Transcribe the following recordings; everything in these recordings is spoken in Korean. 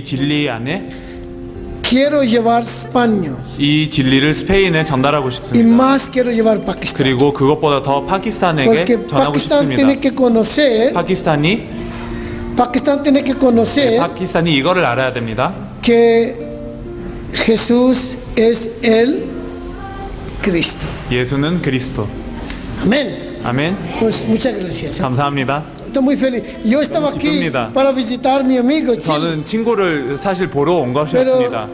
진리 안에 quiero llevar España 이 진리를 스페인에 전달하고 y 싶습니다. más quiero llevar Pakistán. 그리고 그것보다 더 파키스탄에게 Porque 전하고 Pakistán 싶습니다. tiene que conocer, 파키스탄이 파키스탄이 이거를 알아야 됩니다. que Jesús es el Cristo. 예수는 그리스도. Amén. 아멘. Pues muchas gracias. 감사합니다. Estoy muy feliz. Yo estaba aquí 기쁩니다. para visitar a mi amigo, 저는 친구를 사실 보러 온 pero 것이었습니다.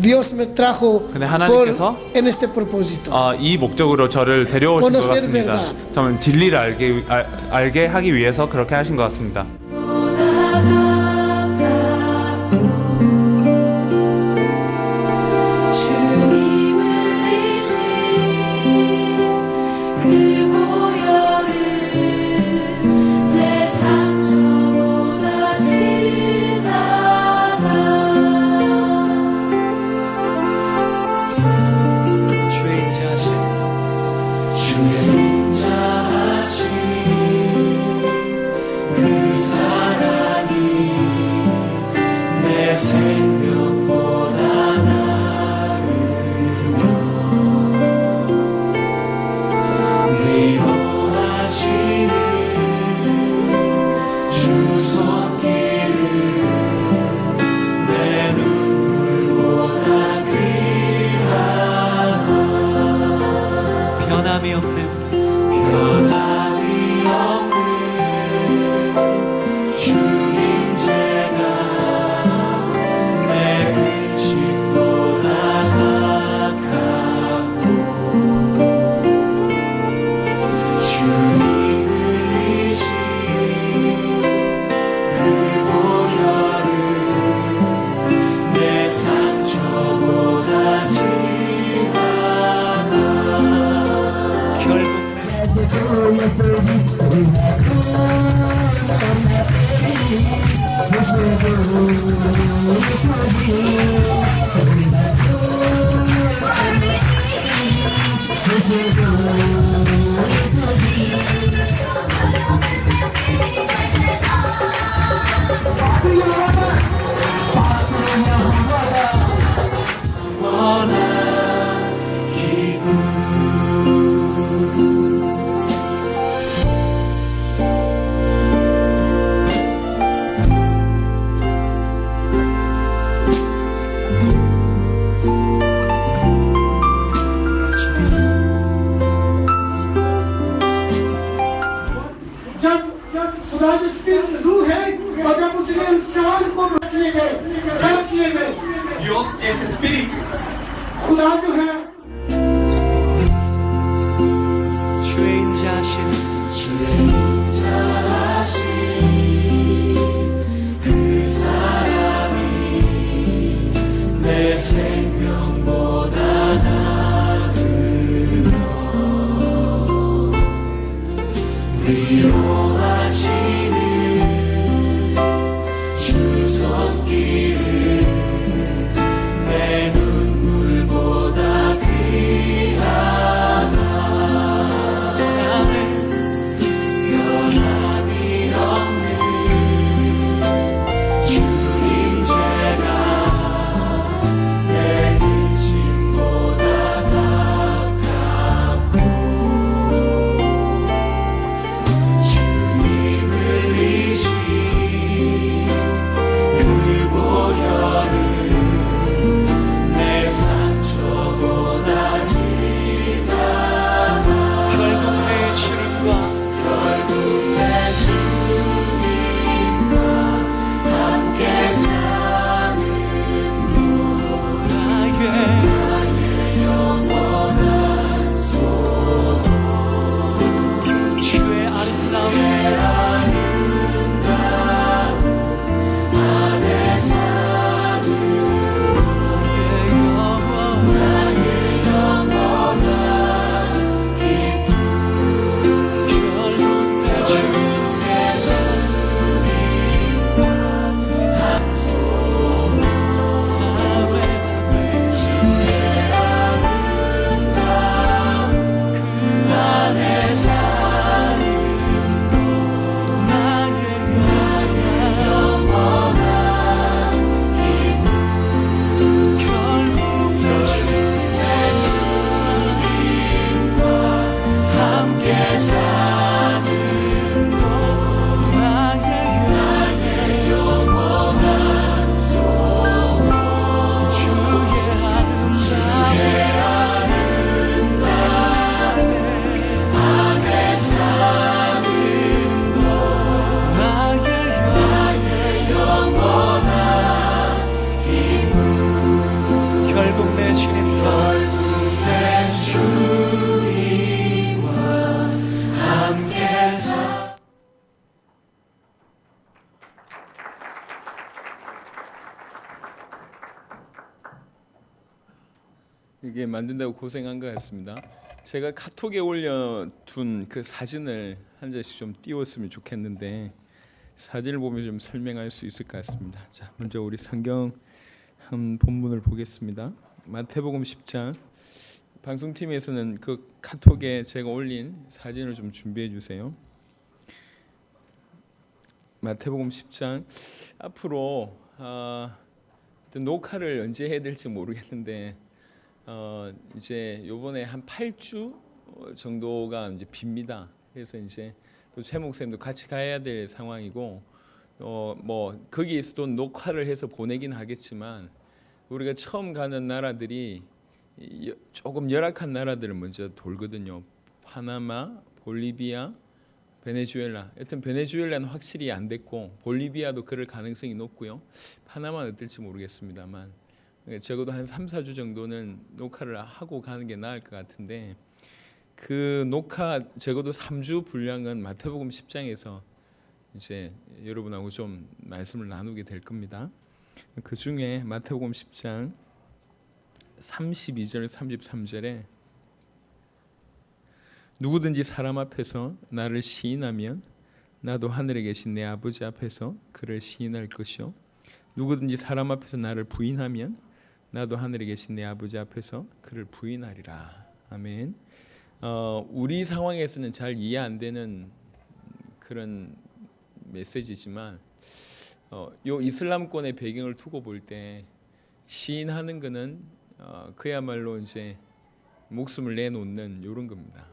Dios me trajo 근데 하나님께서 en este propósito. 이 목적으로 저를 데려오신 것 Conocer 같습니다. verdad. 저는 진리를 알게 하기 위해서 그렇게 하신 것 같습니다. 변함이 없는 주님제가 내 그 집보다 가깝고 주님 흘리신 그 보혈은 내 상처보다 진하다. 결국 원한 기분 जब खुदा जिसकी रूह है और जब उसने इंसान को किए गए खड़ा किए गए खुदा जो है 주인 자신 그 사랑이 내 생명보다 나으며 위로하시는 주 손길을 내 눈물보다 이게 만든다고 고생한 것 같습니다. 제가 카톡에 올려둔 그 사진을 한 장씩 좀 띄웠으면 좋겠는데 사진을 보면 좀 설명할 수 있을 것 같습니다. 자, 먼저 우리 성경 한 본문을 보겠습니다. 마태복음 10장. 방송팀에서는 그 카톡에 제가 올린 사진을 좀 준비해 주세요. 마태복음 10장. 앞으로 녹화를 언제 해야 될지 모르겠는데 이제 요번에 한 8주 정도가 이제 빕니다. 그래서 이제 또 최 목사님도 같이 가야 될 상황이고 뭐 거기에서도 녹화를 해서 보내긴 하겠지만 우리가 처음 가는 나라들이 조금 열악한 나라들을 먼저 돌거든요. 파나마, 볼리비아, 베네수엘라. 여튼 베네수엘라는 확실히 안 됐고 볼리비아도 그럴 가능성이 높고요. 파나마는 어떨지 모르겠습니다만 적어도 한 3, 4주 정도는 녹화를 하고 가는 게 나을 것 같은데 그 녹화 적어도 3주 분량은 마태복음 10장에서 이제 여러분하고 좀 말씀을 나누게 될 겁니다. 그 중에 마태복음 10장 32절 33절에 누구든지 사람 앞에서 나를 시인하면 나도 하늘에 계신 내 아버지 앞에서 그를 시인할 것이요 누구든지 사람 앞에서 나를 부인하면 나도 하늘에 계신 내 아버지 앞에서 그를 부인하리라. 아멘. 우리 상황에서는 잘 이해 안 되는 그런 메시지지만 요 이슬람권의 배경을 두고 볼 때 시인하는 것은 그야말로 이제 목숨을 내놓는 이런 겁니다.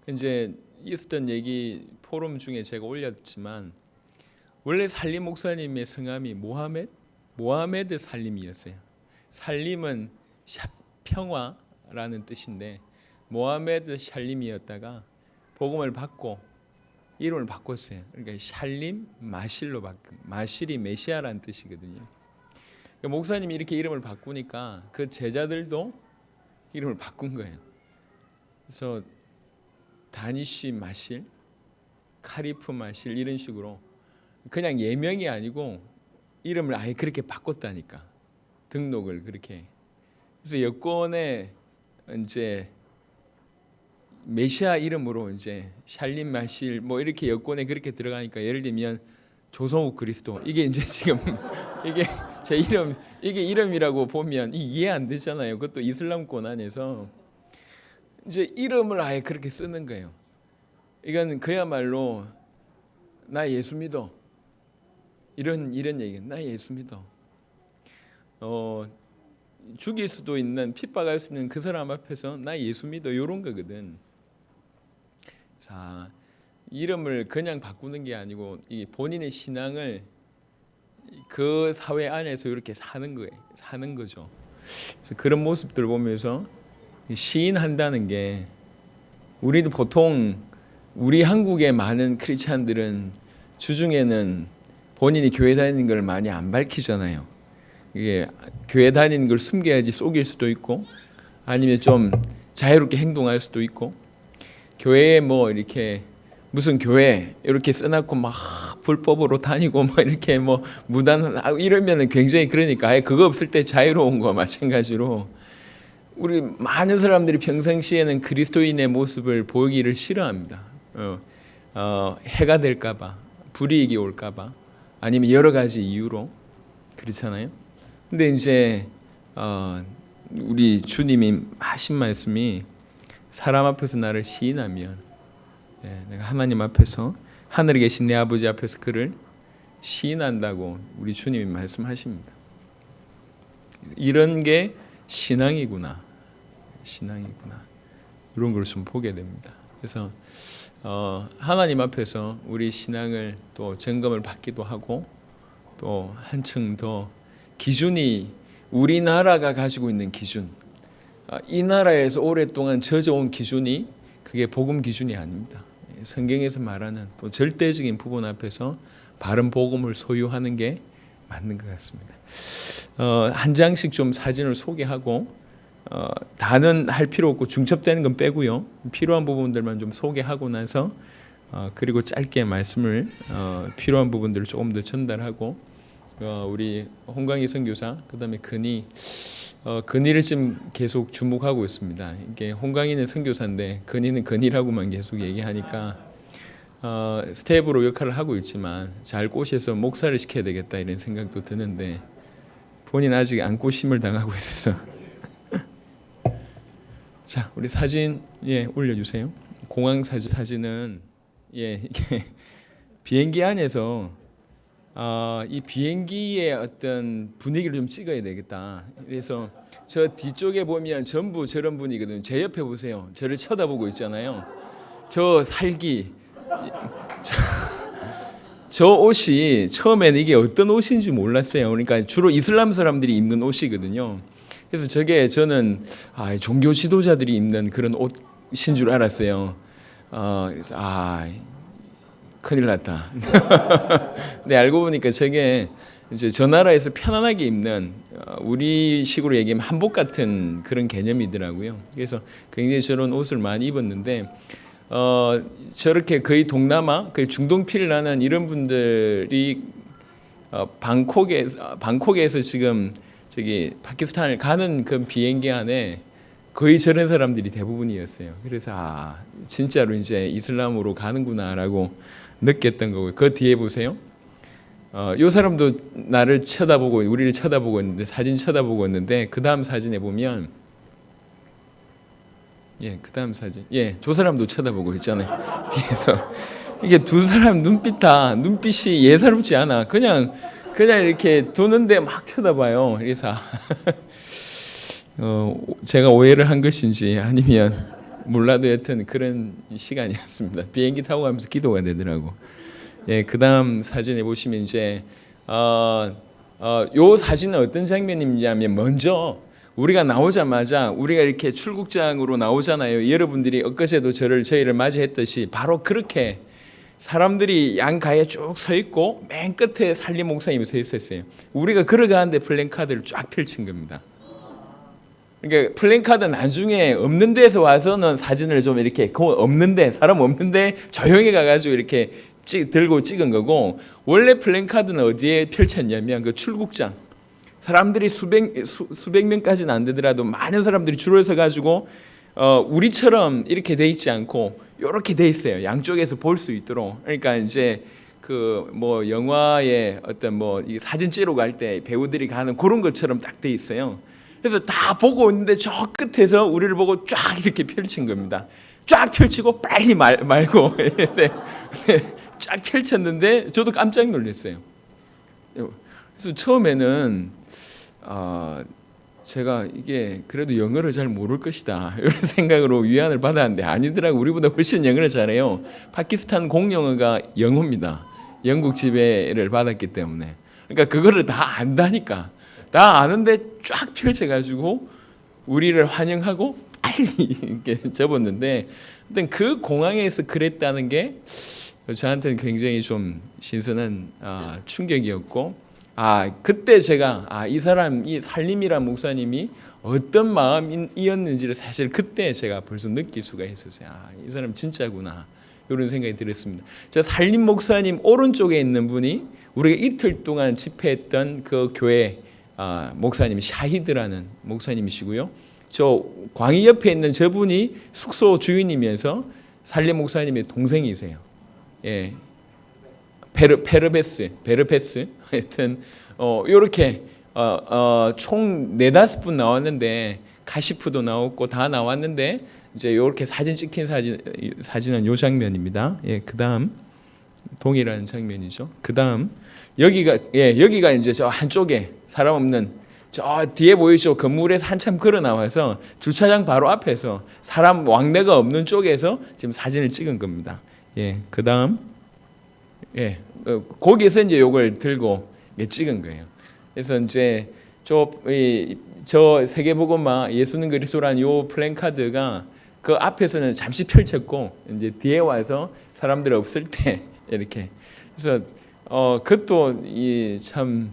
이제 있었던 얘기 포럼 중에 제가 올렸지만 원래 살림 목사님의 성함이 모하메드 살림이었어요. 살림은 평화라는 뜻인데 모하메드 샬림이었다가 복음을 받고 이름을 바꿨어요. 그러니까 샬림 마실로 바꾼 마실이 메시아라는 뜻이거든요. 그러니까 목사님이 이렇게 이름을 바꾸니까 그 제자들도 이름을 바꾼 거예요. 그래서 다니시 마실, 카리프 마실 이런 식으로 그냥 예명이 아니고 이름을 아예 그렇게 바꿨다니까. 등록을 그렇게. 그래서 여권에 이제 메시아 이름으로 이제 샬림 마실 뭐 이렇게 여권에 그렇게 들어가니까 예를 들면 조성욱 그리스도 이게 이제 지금 이게 제 이름 이게 이름이라고 보면 이해 안 되잖아요. 그것도 이슬람권 안에서 이제 이름을 아예 그렇게 쓰는 거예요. 이건 그야말로 나 예수 믿어 이런 얘기. 나 예수 믿어. 죽일 수도 있는 핍박할 수 있는 그 사람 앞에서 나 예수 믿어 이런 거거든. 자, 이름을 그냥 바꾸는 게 아니고 이 본인의 신앙을 그 사회 안에서 이렇게 사는 거죠. 그래서 그런 모습들을 보면서 시인한다는 게 우리도 보통 우리 한국의 많은 크리스찬들은 주중에는 본인이 교회 다니는 걸 많이 안 밝히잖아요. 이게 교회 다니는 걸 숨겨야지 속일 수도 있고 아니면 좀 자유롭게 행동할 수도 있고 교회에 뭐 이렇게 무슨 교회 이렇게 써놓고 막 불법으로 다니고 뭐 이렇게 뭐 무단 이러면은 굉장히 그러니까 아예 그거 없을 때 자유로운 거 마찬가지로 우리 많은 사람들이 평상시에는 그리스도인의 모습을 보이기를 싫어합니다. 해가 될까봐 불이익이 올까봐 아니면 여러 가지 이유로 그렇잖아요. 근데 이제 우리 주님이 하신 말씀이 사람 앞에서 나를 시인하면 내가 하나님 앞에서 하늘에 계신 내 아버지 앞에서 그를 시인한다고 우리 주님이 말씀하십니다. 이런 게 신앙이구나 이런 걸 좀 보게 됩니다. 그래서 하나님 앞에서 우리 신앙을 또 점검을 받기도 하고 또 한층 더 기준이 우리나라가 가지고 있는 기준 이 나라에서 오랫동안 젖어온 기준이 그게 복음 기준이 아닙니다. 성경에서 말하는 또 절대적인 부분 앞에서 바른 복음을 소유하는 게 맞는 것 같습니다. 한 장씩 좀 사진을 소개하고 다는 할 필요 없고 중첩되는 건 빼고요. 필요한 부분들만 좀 소개하고 나서 그리고 짧게 말씀을 필요한 부분들을 조금 더 전달하고 우리 홍광희 선교사 그다음에 근희 건의를 좀 계속 주목하고 있습니다. 이게 홍강이는 선교사인데 건의는 건의라고만 계속 얘기하니까 스텝으로 역할을 하고 있지만 잘 꼬셔서 목사를 시켜야 되겠다 이런 생각도 드는데 본인 아직 안 꼬심을 당하고 있어서 자, 우리 사진 올려주세요. 공항 사진은 이게 비행기 안에서 이 비행기의 어떤 분위기를 좀 찍어야 되겠다. 그래서 저 뒤쪽에 보면 전부 저런 분이거든요. 제 옆에 보세요. 저를 쳐다보고 있잖아요. 저 살기 저 옷이 처음에는 이게 어떤 옷인지 몰랐어요. 그러니까 주로 이슬람 사람들이 입는 옷이거든요. 그래서 저게 저는 종교 지도자들이 입는 그런 옷인 줄 알았어요. 그래서 큰일 났다. 근데 알고 보니까 저게 이제 저 나라에서 편안하게 입는 우리식으로 얘기하면 한복 같은 그런 개념이더라고요. 그래서 굉장히 저런 옷을 많이 입었는데 저렇게 거의 동남아, 거의 중동피를 나는 이런 분들이 방콕에서 지금 저기 파키스탄을 가는 그 비행기 안에 거의 저런 사람들이 대부분이었어요. 그래서 진짜로 이제 이슬람으로 가는구나라고 느꼈던 거고요. 그 뒤에 보세요. 요 사람도 나를 쳐다보고 우리를 쳐다보고 있는데 사진 쳐다보고 있는데 그 다음 사진에 보면 그 다음 사진 저 사람도 쳐다보고 있잖아요. 뒤에서 이게 두 사람 눈빛이 예사롭지 않아. 그냥 이렇게 도는데 막 쳐다봐요. 그래서 제가 오해를 한 것인지 아니면 몰라도 여튼 그런 시간이었습니다. 비행기 타고 가면서 기도가 되더라고. 그 다음 사진에 보시면 이제 요 사진은 어떤 장면이냐면 먼저 우리가 나오자마자 우리가 이렇게 출국장으로 나오잖아요. 여러분들이 엊그제도 저희를 맞이했듯이 바로 그렇게 사람들이 양가에 쭉 서 있고 맨 끝에 살림 목사님이 서 있었어요. 우리가 걸어가는데 플랜카드를 쫙 펼친 겁니다. 그러니까 플랜카드 나중에 없는 데서 와서는 사진을 좀 이렇게 없는데 사람 없는데 조용히 가가지고 이렇게 들고 찍은 거고 원래 플랜카드는 어디에 펼쳤냐면 그 출국장 사람들이 수백 명까지는 안 되더라도 많은 사람들이 줄을 서 가지고 우리처럼 이렇게 돼 있지 않고 이렇게 돼 있어요. 양쪽에서 볼 수 있도록. 그러니까 이제 그 뭐 영화에 어떤 이 사진 찍으러 갈 때 배우들이 가는 그런 것처럼 딱 돼 있어요. 그래서 다 보고 있는데 저 끝에서 우리를 보고 쫙 이렇게 펼친 겁니다. 쫙 펼치고 빨리 말고 이랬는데 쫙 펼쳤는데 저도 깜짝 놀랐어요. 그래서 처음에는 제가 이게 그래도 영어를 잘 모를 것이다 이런 생각으로 위안을 받았는데 아니더라고. 우리보다 훨씬 영어를 잘해요. 파키스탄 공용어가 영어입니다. 영국 지배를 받았기 때문에. 그러니까 그거를 다 안다니까. 다 아는데 쫙 펼쳐가지고 우리를 환영하고 빨리 이렇게 접었는데 일단 그 공항에서 그랬다는 게 저한테는 굉장히 좀 신선한 충격이었고 그때 제가 이 사람 이 살림이란 목사님이 어떤 마음이었는지를 사실 그때 제가 벌써 느낄 수가 있었어요. 이 사람 진짜구나 이런 생각이 들었습니다. 저 살림 목사님 오른쪽에 있는 분이 우리가 이틀 동안 집회했던 그 교회 목사님이 샤히드라는 목사님이시고요. 저 광희 옆에 있는 저분이 숙소 주인이면서 살림 목사님의 동생이세요. 베르페스 하여튼 이렇게 총 4-5분 나왔는데 카시프도 나왔고 다 나왔는데 이제 이렇게 사진 찍힌 사진은 요 장면입니다. 그다음 동일한 장면이죠. 그다음 여기가 이제 저 한쪽에 사람 없는 저 뒤에 보이죠? 건물에서 한참 걸어 나와서 주차장 바로 앞에서 사람 왕래가 없는 쪽에서 지금 사진을 찍은 겁니다. 그다음 거기에서 이제 요걸 들고 찍은 거예요. 그래서 이제 저 세계복음화 예수는 그리스도라는 요 플랜카드가 그 앞에서는 잠시 펼쳤고 이제 뒤에 와서 사람들 없을 때 이렇게 그래서 그것도 참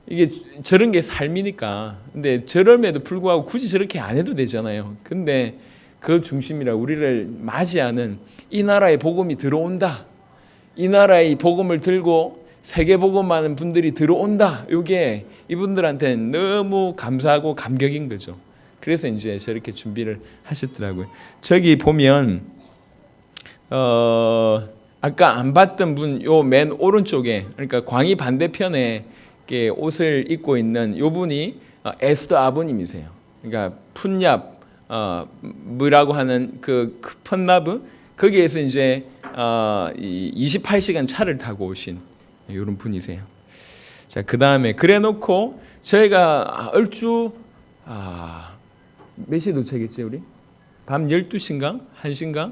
이게 저런 게 삶이니까. 근데 저럼에도 불구하고 굳이 저렇게 안 해도 되잖아요. 근데 그 중심이라 우리를 맞이하는 이 나라의 복음이 들어온다. 이 나라의 복음을 들고 세계 보고 많은 분들이 들어온다. 이게 이분들한테는 너무 감사하고 감격인 거죠. 그래서 이제 저렇게 준비를 하셨더라고요. 저기 보면 아까 안 봤던 분 요 맨 오른쪽에, 그러니까 광희 반대편에 이렇게 옷을 입고 있는 요 분이 에스더 아버님이세요. 그러니까 푼얍 뭐라고 하는 그 펀나브 거기에서 이제 28시간 차를 타고 오신 이런 분이세요. 자, 그 다음에 그래놓고 저희가 얼추 몇 시에 도착했지 우리? 밤 12시인가? 1시인가?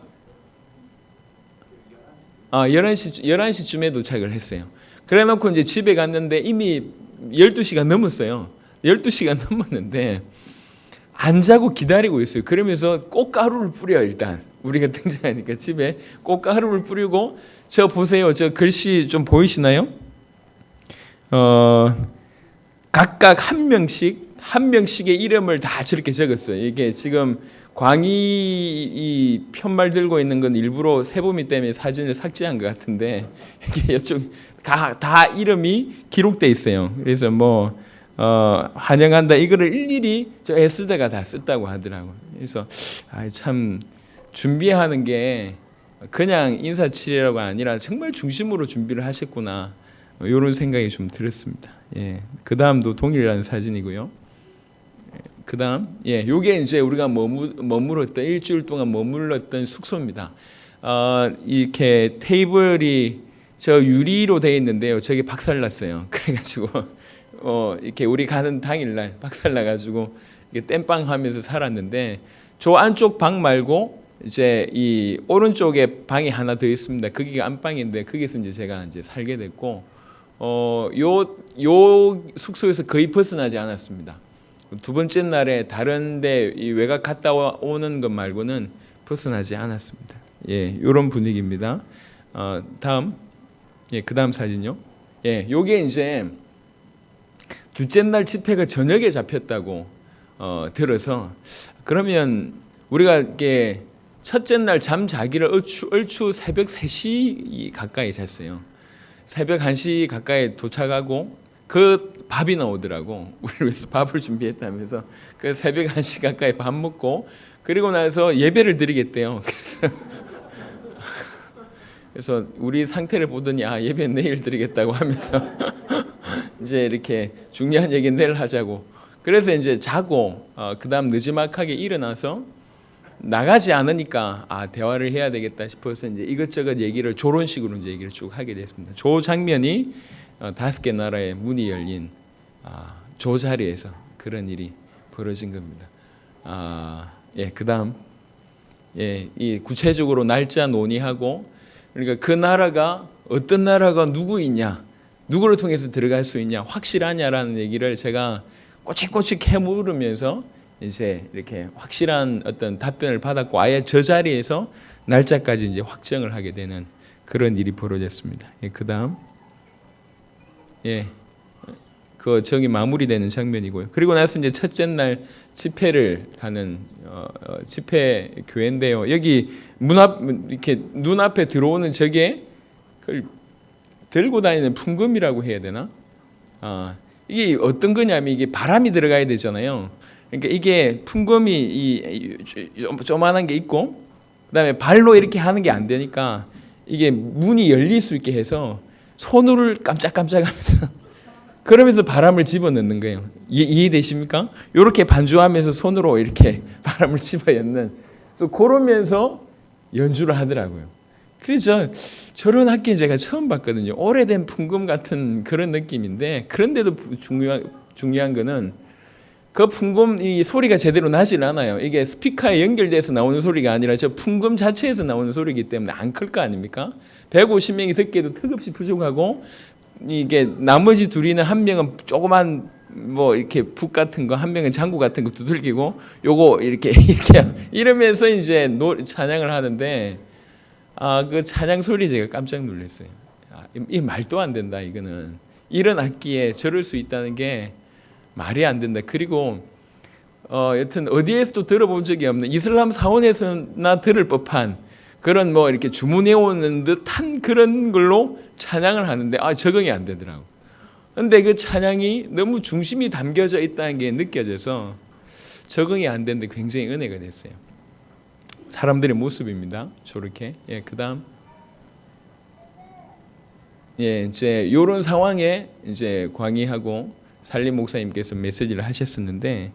11시쯤에 도착을 했어요. 그래놓고 이제 집에 갔는데 이미 12시가 넘었어요. 12시가 넘었는데 안 자고 기다리고 있어요. 그러면서 꽃가루를 뿌려요. 일단 우리가 등장하니까 집에 꽃가루를 뿌리고, 저 보세요. 저 글씨 좀 보이시나요? 각각 한 명씩의 이름을 다 저렇게 적었어요. 이게 지금 광희 이 편말 들고 있는 건 일부러 세보미 때문에 사진을 삭제한 것 같은데, 이게 이쪽 다 이름이 기록돼 있어요. 그래서 뭐 환영한다 이거를 일일이 저 에스더가 다 썼다고 하더라고요. 그래서 참 준비하는 게 그냥 인사치레라고 아니라 정말 중심으로 준비를 하셨구나, 이런 생각이 좀 들었습니다. 예, 그 다음도 동일한 사진이고요. 그 다음, 예, 요게 이제 우리가 머물렀던 일주일 동안 머물렀던 숙소입니다. 이렇게 테이블이 저 유리로 되어 있는데요. 저게 박살났어요. 그래가지고 이렇게 우리 가는 당일날 박살나가지고 땜빵 하면서 살았는데, 저 안쪽 방 말고 이제 이 오른쪽에 방이 하나 더 있습니다. 거기가 안방인데 거기서 이제 제가 이제 살게 됐고, 요 숙소에서 거의 벗어나지 않았습니다. 두 번째 날에 다른데 이 외곽 갔다 오는 것 말고는 벗어나지 않았습니다. 예, 이런 분위기입니다. 다음, 예, 그 다음 사진요. 예, 요게 이제 둘째 날 집회가 저녁에 잡혔다고 들어서, 그러면 우리가 이게 첫째 날 잠 자기를 얼추 새벽 3시 가까이 잤어요. 새벽 1시 가까이 도착하고 그 밥이 나오더라고. 우리를 위해서 밥을 준비했다면서 그 새벽 1시 가까이 밥 먹고, 그리고 나서 예배를 드리겠대요. 그래서 우리 상태를 보더니 예배 내일 드리겠다고 하면서 이제 이렇게 중요한 얘기 내일 하자고. 그래서 이제 자고 그다음 늦지막하게 일어나서 나가지 않으니까 대화를 해야 되겠다 싶어서 이제 이것저것 얘기를 조론식으로 이제 얘기를 쭉 하게 됐습니다. 조 장면이 5개 나라의 문이 열린 조 자리에서 그런 일이 벌어진 겁니다. 예, 그다음, 예, 이 구체적으로 날짜 논의하고, 그러니까 그 나라가 어떤 나라가 누구 있냐, 누구를 통해서 들어갈 수 있냐, 확실하냐라는 얘기를 제가 꼬치꼬치 캐물으면서 이제 이렇게 확실한 어떤 답변을 받았고, 아예 저 자리에서 날짜까지 이제 확정을 하게 되는 그런 일이 벌어졌습니다. 예, 그다음, 예, 그 저기 마무리되는 장면이고요. 그리고 나서 이제 첫째 날 집회를 가는 집회 교회인데요. 여기 문 앞 이렇게 눈앞에 들어오는 저게 그걸 들고 다니는 풍금이라고 해야 되나? 이게 어떤 거냐면 이게 바람이 들어가야 되잖아요. 그러니까 이게 풍금이 이 조그만한 게 있고, 그다음에 발로 이렇게 하는 게 안 되니까 이게 문이 열릴 수 있게 해서 손을 깜짝깜짝하면서 그러면서 바람을 집어넣는 거예요. 이해되십니까? 이렇게 반주하면서 손으로 이렇게 바람을 집어넣는. 그래서 그러면서 연주를 하더라고요. 그래서 저런 악기는 제가 처음 봤거든요. 오래된 풍금 같은 그런 느낌인데, 그런데도 중요한 거는 그 풍금 이 소리가 제대로 나질 않아요. 이게 스피커에 연결돼서 나오는 소리가 아니라 저 풍금 자체에서 나오는 소리이기 때문에 안 클 거 아닙니까? 150명이 듣기에도 턱없이 부족하고, 이게 나머지 둘이는 한 명은 조그만 뭐 이렇게 북 같은 거, 한 명은 장구 같은 거 두들기고, 요거 이렇게 이러면서 이제 찬양을 하는데, 그 찬양 소리 제가 깜짝 놀랐어요. 이 말도 안 된다. 이거는 이런 악기에 저럴 수 있다는 게 말이 안 된다. 그리고 여튼 어디에서도 들어본 적이 없는, 이슬람 사원에서나 들을 법한 그런 뭐 이렇게 주문해 오는 듯한 그런 걸로 찬양을 하는데 적응이 안 되더라고. 근데 그 찬양이 너무 중심이 담겨져 있다는 게 느껴져서 적응이 안 되는데 굉장히 은혜가 됐어요. 사람들의 모습입니다. 저렇게. 그다음 이제 이런 상황에 이제 광희하고 살림 목사님께서 메시지를 하셨었는데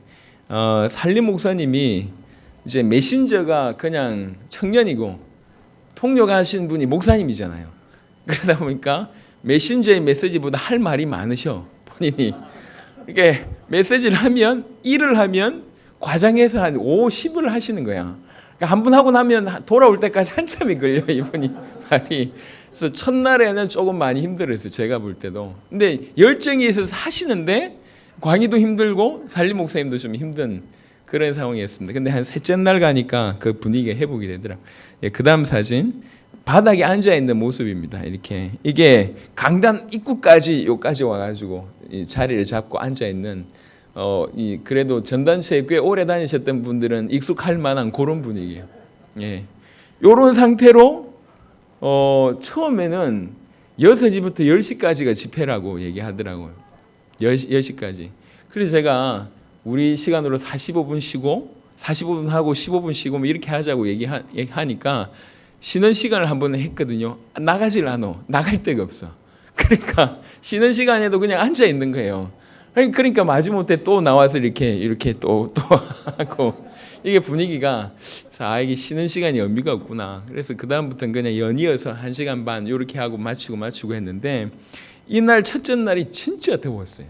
살림 목사님이 이제 메신저가 그냥 청년이고 통역하신 분이 목사님이잖아요. 그러다 보니까 메신저의 메시지보다 할 말이 많으셔 본인이. 이렇게 메시지를 하면 일을 하면 과장해서 한 5, 10을 하시는 거야. 그러니까 한 번 하고 나면 돌아올 때까지 한참이 걸려 이분이 말이. 그래서 첫날에는 조금 많이 힘들었어요. 제가 볼 때도. 근데 열정이 있어서 하시는데 광희도 힘들고 살림 목사님도 좀 힘든 그런 상황이었습니다. 근데 한 셋째 날 가니까 그 분위기가 회복이 되더라고요. 그 다음 사진 바닥에 앉아 있는 모습입니다. 이렇게 이게 강단 입구까지 여기까지 와가지고 이 자리를 잡고 앉아 있는 그래도 전단체에 꽤 오래 다니셨던 분들은 익숙할 만한 그런 분위기예요. 이런 상태로 처음에는 6시부터 10시까지가 집회라고 얘기하더라고요. 10시까지. 그래서 제가 우리 시간으로 45분 쉬고 45분 하고 15분 쉬고 뭐 이렇게 하자고 얘기하니까 쉬는 시간을 한번 했거든요. 나가질 않아. 나갈 데가 없어. 그러니까 쉬는 시간에도 그냥 앉아 있는 거예요. 그러니까 마지못해 또 나와서 이렇게 또 하고 이게 분위기가 이게 쉬는 시간이 의미가 없구나. 그래서 그 다음부터는 그냥 연이어서 1시간 반 이렇게 하고 마치고 했는데 이날 첫째 날이 진짜 더웠어요.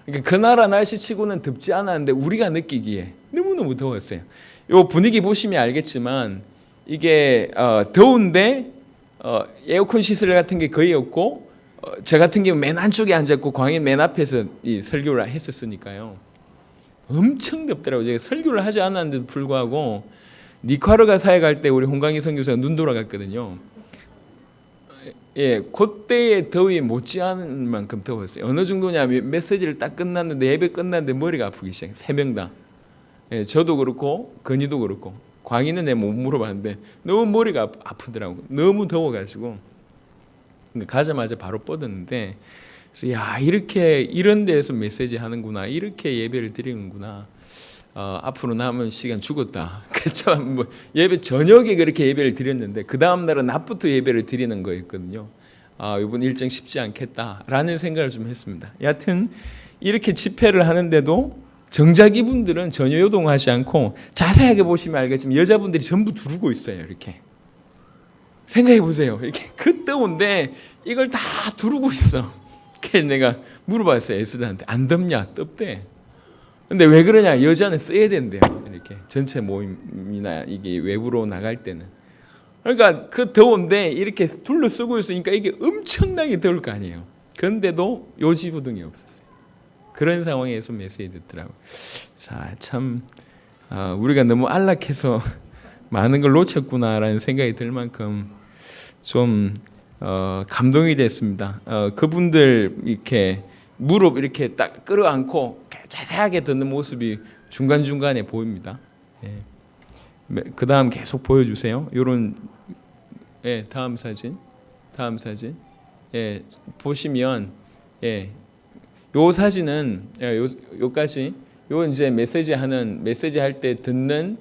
그러니까 그 나라 날씨치고는 덥지 않았는데 우리가 느끼기에 너무너무 더웠어요. 이 분위기 보시면 알겠지만 이게 더운데 에어컨 시설 같은 게 거의 없고 저 같은 경우 맨 안쪽에 앉았고 광희 맨 앞에서 이 설교를 했었으니까요. 엄청 덥더라고요. 제가 설교를 하지 않았는데도 불구하고 니카라과 사회 갈 때 우리 홍광희 선교사가 눈 돌아갔거든요. 그때의 더위 못지않은 만큼 더웠어요. 어느 정도냐면 메시지를 딱 끝났는데 예배 끝났는데 머리가 아프기 시작해요. 3명 다. 저도 그렇고 건이도 그렇고 광희는 내가 못 물어봤는데 너무 머리가 아프더라고요. 너무 더워가지고 가자마자 바로 뻗었는데 그래서 이렇게 이런 데에서 메시지 하는구나. 이렇게 예배를 드리는구나. 앞으로 남은 시간 죽었다. 그렇죠. 뭐 예배 저녁에 그렇게 예배를 드렸는데 그 다음 날은 낮부터 예배를 드리는 거였거든요. 이번 일정 쉽지 않겠다라는 생각을 좀 했습니다. 여하튼 이렇게 집회를 하는데도 정작 이분들은 전혀 요동하지 않고 자세하게 보시면 알겠지만 여자분들이 전부 두르고 있어요. 이렇게 생각해 보세요. 이렇게 그 더운데 이걸 다 두르고 있어. 그래서 내가 물어봤어요. 에스더한테 안 덥냐? 덥대. 근데 왜 그러냐? 여자는 써야 된대요. 이렇게 전체 모임이나 이게 외부로 나갈 때는. 그러니까 그 더운데 이렇게 둘러쓰고 있으니까 이게 엄청나게 더울 거 아니에요. 그런데도 요지부동이 없었어요. 그런 상황에서 메시지 듣더라고요. 자, 참 우리가 너무 안락해서 많은 걸 놓쳤구나라는 생각이 들 만큼 좀 감동이 됐습니다. 그분들 이렇게 무릎 이렇게 딱 끌어안고 자세하게 듣는 모습이 중간중간에 보입니다. 그 다음 계속 보여주세요. 요런 다음 사진 보시면 요 사진은 요까지 요 이제 메시지 할 때 듣는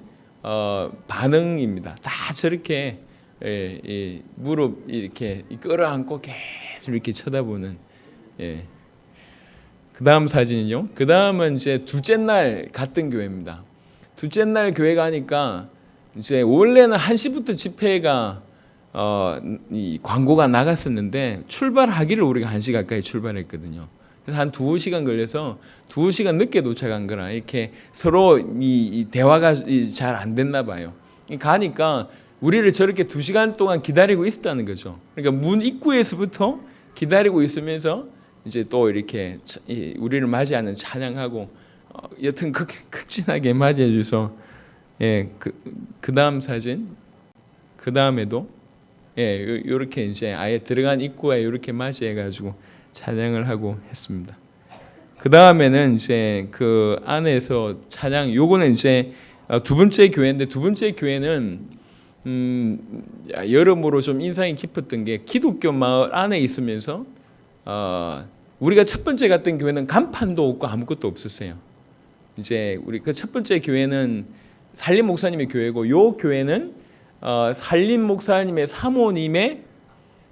반응입니다. 다 저렇게 무릎 이렇게 끌어안고 계속 이렇게 쳐다보는. 그 다음 사진은요. 그 다음은 이제 둘째 날 갔던 교회입니다. 둘째 날 교회 가니까 이제 원래는 1시부터 집회가 이 광고가 나갔었는데 출발하기를 우리가 1시 가까이 출발했거든요. 그래서 한 2시간 걸려서 2시간 늦게 도착한 거라 이렇게 서로 이 대화가 잘 안 됐나 봐요. 가니까 우리를 저렇게 2시간 동안 기다리고 있었다는 거죠. 그러니까 문 입구에서부터 기다리고 있으면서 이제 또 이렇게 우리를 맞이하는 찬양하고 여튼 극진하게 맞이해 주셔서 그 다음 사진 그 다음에도 요렇게 이제 아예 들어간 입구에 요렇게 맞이해 가지고 찬양을 하고 했습니다. 그 다음에는 이제 그 안에서 찬양 요거는 이제 두 번째 교회인데 두 번째 교회는 여러모로 좀 인상이 깊었던 게 기독교 마을 안에 있으면서 우리가 첫 번째 갔던 교회는 간판도 없고 아무것도 없었어요. 이제 우리 그 첫 번째 교회는 살림 목사님의 교회고, 요 교회는 살림 목사님의 사모님의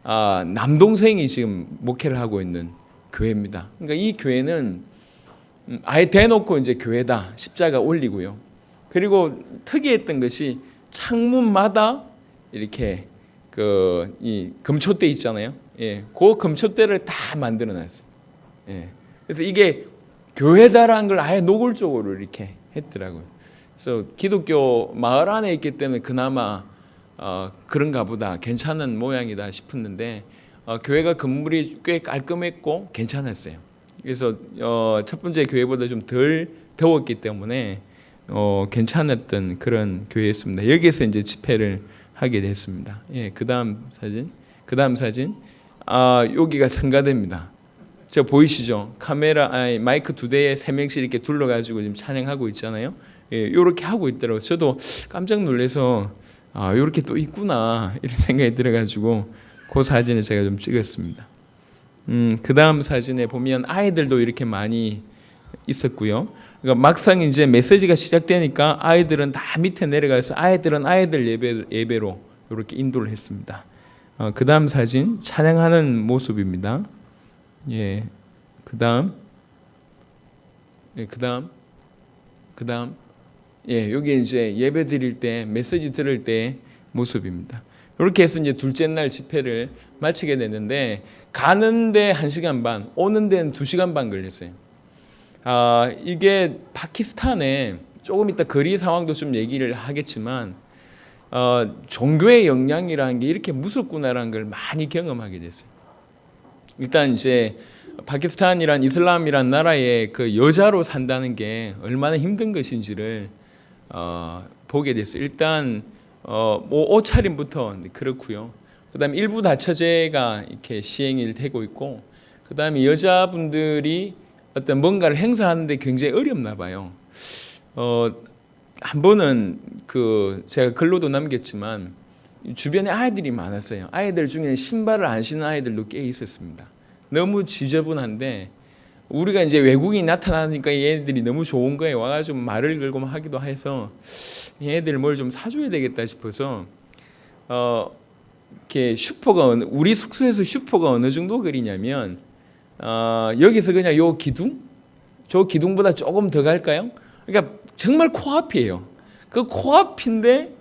남동생이 지금 목회를 하고 있는 교회입니다. 그러니까 이 교회는 아예 대놓고 이제 교회다 십자가 올리고요. 그리고 특이했던 것이 창문마다 이렇게 이 금촛대 있잖아요. 예, 그 금촛대를 다 만들어놨어요. 예, 그래서 이게 교회다라는 걸 아예 노골적으로 이렇게 했더라고요. 그래서 기독교 마을 안에 있기 때문에 그나마 그런가 보다, 괜찮은 모양이다 싶었는데 교회가 건물이 꽤 깔끔했고 괜찮았어요. 그래서 첫 번째 교회보다 좀 덜 더웠기 때문에 괜찮았던 그런 교회였습니다. 여기에서 이제 집회를 하게 됐습니다. 예, 그다음 사진. 여기가 성가대입니다. 저 보이시죠? 마이크 2대에 3명씩 이렇게 둘러가지고 지금 찬양하고 있잖아요. 예, 이렇게 하고 있더라고요. 저도 깜짝 놀라서 이렇게 또 있구나 이런 생각이 들어가지고 그 사진을 제가 좀 찍었습니다. 그다음 사진에 보면 아이들도 이렇게 많이 있었고요. 그러니까 막상 이제 메시지가 시작되니까 아이들은 다 밑에 내려가서 아이들은 아이들 예배로 이렇게 인도를 했습니다. 그다음 사진 찬양하는 모습입니다. 예, 그다음, 예, 여기 이제 예배 드릴 때 메시지 들을 때 모습입니다. 이렇게 해서 이제 둘째 날 집회를 마치게 됐는데 가는데 1시간 반, 오는 데는 2시간 반 걸렸어요. 이게 파키스탄에 조금 이따 거리 상황도 좀 얘기를 하겠지만 종교의 영향이라는 게 이렇게 무섭구나라는 걸 많이 경험하게 됐어요. 일단 이제 파키스탄이란 이슬람이란 나라에 그 여자로 산다는 게 얼마나 힘든 것인지를 보게 됐어요. 일단 옷차림부터 그렇고요. 그다음에 일부 다처제가 이렇게 시행이 되고 있고, 그다음에 여자분들이 어떤 뭔가를 행사하는데 굉장히 어렵나 봐요. 한 번은 제가 글로도 남겼지만 주변에 아이들이 많았어요. 아이들 중에 신발을 안 신는 아이들도 꽤 있었습니다. 너무 지저분한데 우리가 이제 외국인이 나타나니까 얘네들이 너무 좋은 거에 와가지고 말을 걸고 하기도 해서 얘네들 뭘 좀 사줘야 되겠다 싶어서 이렇게 우리 숙소에서 슈퍼가 어느 정도 거리냐면 여기서 그냥 저 기둥보다 조금 더 갈까요? 그러니까 정말 코앞이에요. 그 코앞인데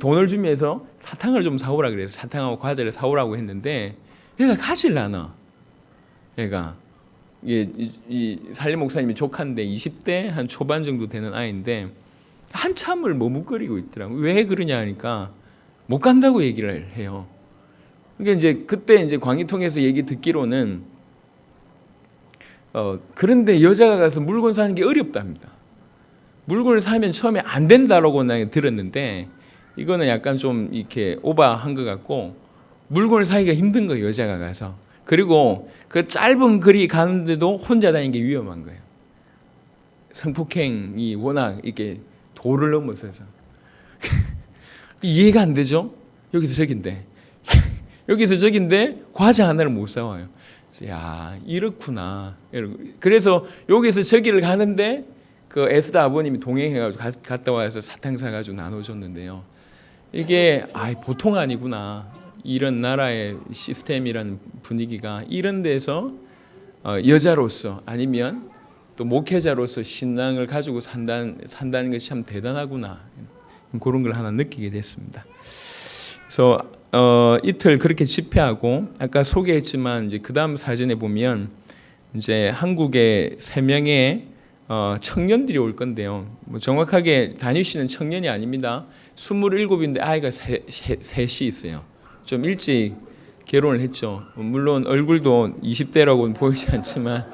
돈을 주면서 사탕을 좀 사오라 그래서 사탕하고 과자를 사오라고 했는데 얘가 가질 않아. 얘가 이 살림 목사님이 조카인데 20대 한 초반 정도 되는 아이인데 한참을 머뭇거리고 있더라고요. 왜 그러냐 하니까 못 간다고 얘기를 해요. 그러니까 이제 그때 이제 광희통에서 얘기 듣기로는 그런데 여자가 가서 물건 사는 게 어렵답니다. 물건을 사면 처음에 안 된다라고 난 들었는데 이거는 약간 좀 이렇게 오버한 것 같고, 물건을 사기가 힘든 거예요, 여자가 가서. 그리고 그 짧은 거리 가는데도 혼자 다니는 게 위험한 거예요. 성폭행이 워낙 이렇게 도를 넘어서서 이해가 안 되죠? 여기서 저긴데 과자 하나를 못 사와요. 그래서 야, 이렇구나. 그래서 여기서 저기를 가는데 그 에스더 아버님이 동행해가지고 갔다 와서 사탕 사가지고 나눠줬는데요. 이게 보통 아니구나. 이런 나라의 시스템이라는 분위기가 이런 데서 여자로서 아니면 또 목회자로서 신앙을 가지고 산다는 것이 참 대단하구나. 그런 걸 하나 느끼게 됐습니다. 그래서 이틀 그렇게 집회하고 아까 소개했지만 이제 그다음 사진에 보면 이제 한국에 3명의 청년들이 올 건데요. 뭐 정확하게 다니시는 청년이 아닙니다. 27인데 아이가 셋이 있어요. 좀 일찍 결혼을 했죠. 물론 얼굴도 20대라고는 보이지 않지만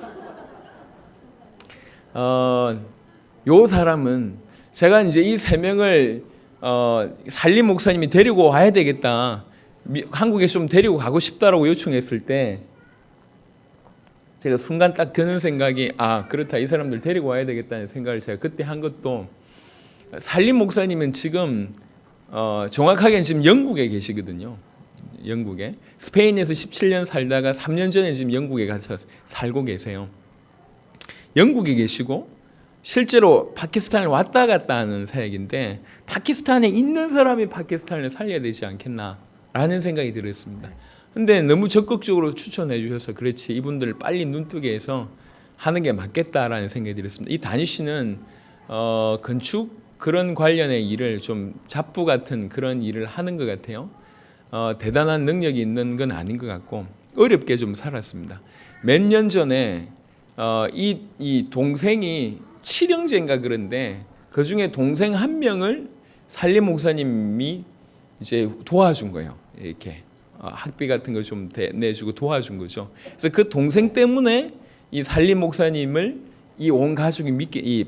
요 사람은 제가 이제 이 3명을 살림 목사님이 데리고 와야 되겠다. 한국에 좀 데리고 가고 싶다라고 요청했을 때 제가 순간 딱 드는 생각이 그렇다. 이 사람들 데리고 와야 되겠다는 생각을 제가 그때 한 것도, 살림 목사님은 지금 정확하게는 지금 영국에 계시거든요. 영국에. 스페인에서 17년 살다가 3년 전에 지금 영국에 가서 살고 계세요. 영국에 계시고 실제로 파키스탄을 왔다 갔다 하는 사역인데 파키스탄에 있는 사람이 파키스탄을 살려야 되지 않겠나라는 생각이 들었습니다. 근데 너무 적극적으로 추천해 주셔서 그렇지 이분들을 빨리 눈뜨게 해서 하는 게 맞겠다라는 생각이 들었습니다. 이 다니 씨는 건축 그런 관련의 일을 좀 잡부 같은 그런 일을 하는 것 같아요. 대단한 능력이 있는 건 아닌 것 같고 어렵게 좀 살았습니다. 몇 년 전에 이 동생이 7형제인가 그런데 그 중에 동생 한 명을 살림 목사님이 이제 도와준 거예요. 이렇게 학비 같은 거 좀 내주고 도와준 거죠. 그래서 그 동생 때문에 이 살림 목사님을 이 온 가족이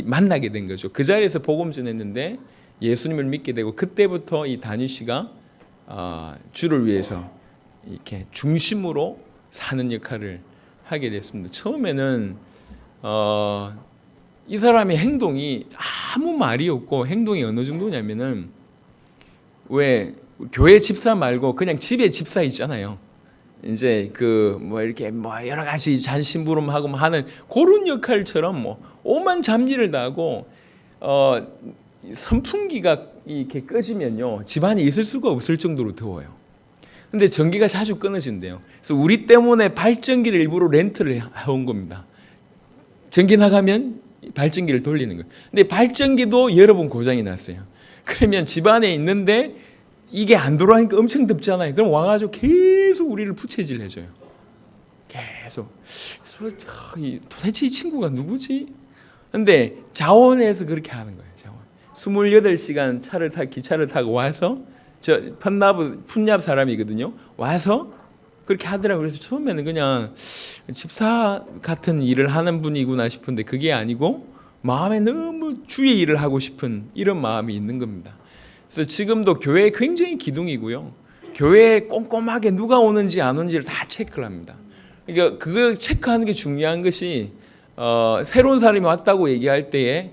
만나게 된 거죠. 그 자리에서 복음 전했는데 예수님을 믿게 되고 그때부터 이 다니 씨가 주를 위해서 이렇게 중심으로 사는 역할을 하게 됐습니다. 처음에는 이 사람의 행동이 아무 말이 없고 행동이 어느 정도냐면은 왜 교회 집사 말고 그냥 집에 집사 있잖아요. 이제 그 뭐 이렇게 뭐 여러 가지 잔심부름하고 하는 그런 역할처럼 뭐 오만 잡일을 다 하고 선풍기가 이렇게 꺼지면요 집안에 있을 수가 없을 정도로 더워요. 근데 전기가 자주 끊어진대요. 그래서 우리 때문에 발전기를 일부러 렌트를 해온 겁니다. 전기 나가면 발전기를 돌리는 거예요. 근데 발전기도 여러 번 고장이 났어요. 그러면 집안에 있는데 이게 안 돌아가니까 엄청 덥잖아요. 그럼 와가지고 계속 우리를 부채질 해줘요. 계속. 그래서 도대체 이 친구가 누구지? 근데 자원에서 그렇게 하는 거예요. 자원. 28시간 기차를 타고 와서 저 푼납 사람이거든요. 와서 그렇게 하더라고요. 그래서 처음에는 그냥 집사 같은 일을 하는 분이구나 싶은데 그게 아니고 마음에 너무 주의 일을 하고 싶은 이런 마음이 있는 겁니다. 그래서 지금도 교회에 굉장히 기둥이고요. 교회에 꼼꼼하게 누가 오는지 안 오는지를 다 체크를 합니다. 그러니까 그걸 체크하는 게 중요한 것이 새로운 사람이 왔다고 얘기할 때에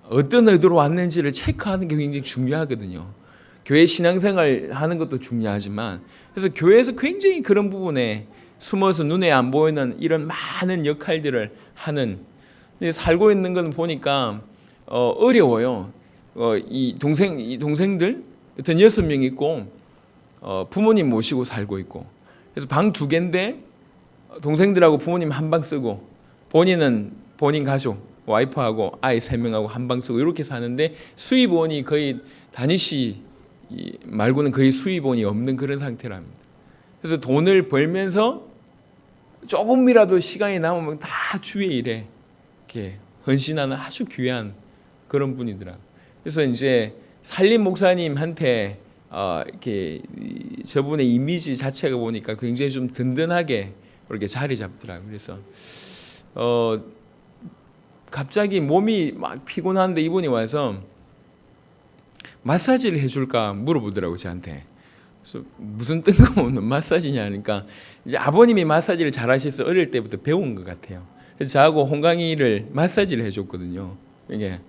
어떤 의도로 왔는지를 체크하는 게 굉장히 중요하거든요. 교회 신앙생활 하는 것도 중요하지만 그래서 교회에서 굉장히 그런 부분에 숨어서 눈에 안 보이는 이런 많은 역할들을 하는 살고 있는 건 보니까 어려워요. 이 동생들 여튼 6명 있고 부모님 모시고 살고 있고 그래서 방 2개인데 동생들하고 부모님 한 방 쓰고 본인은 본인 가족 와이프하고 아이 3명하고 한 방 쓰고 이렇게 사는데 수입원이 거의 다니 씨 말고는 거의 수입원이 없는 그런 상태랍니다. 그래서 돈을 벌면서 조금이라도 시간이 남으면 다 주의 일에 이렇게 헌신하는 아주 귀한 그런 분이더라고요. 그래서 이제 살림 목사님한테 이렇게 저분의 이미지 자체가 보니까 굉장히 좀 든든하게 그렇게 자리 잡더라고요. 그래서 갑자기 몸이 막 피곤한데 이분이 와서 마사지를 해줄까 물어보더라고요, 저한테. 그래서 무슨 뜬금없는 마사지냐 하니까 이제 아버님이 마사지를 잘하셔서 어릴 때부터 배운 것 같아요. 그래서 저하고 홍강이를 마사지를 해줬거든요. 이게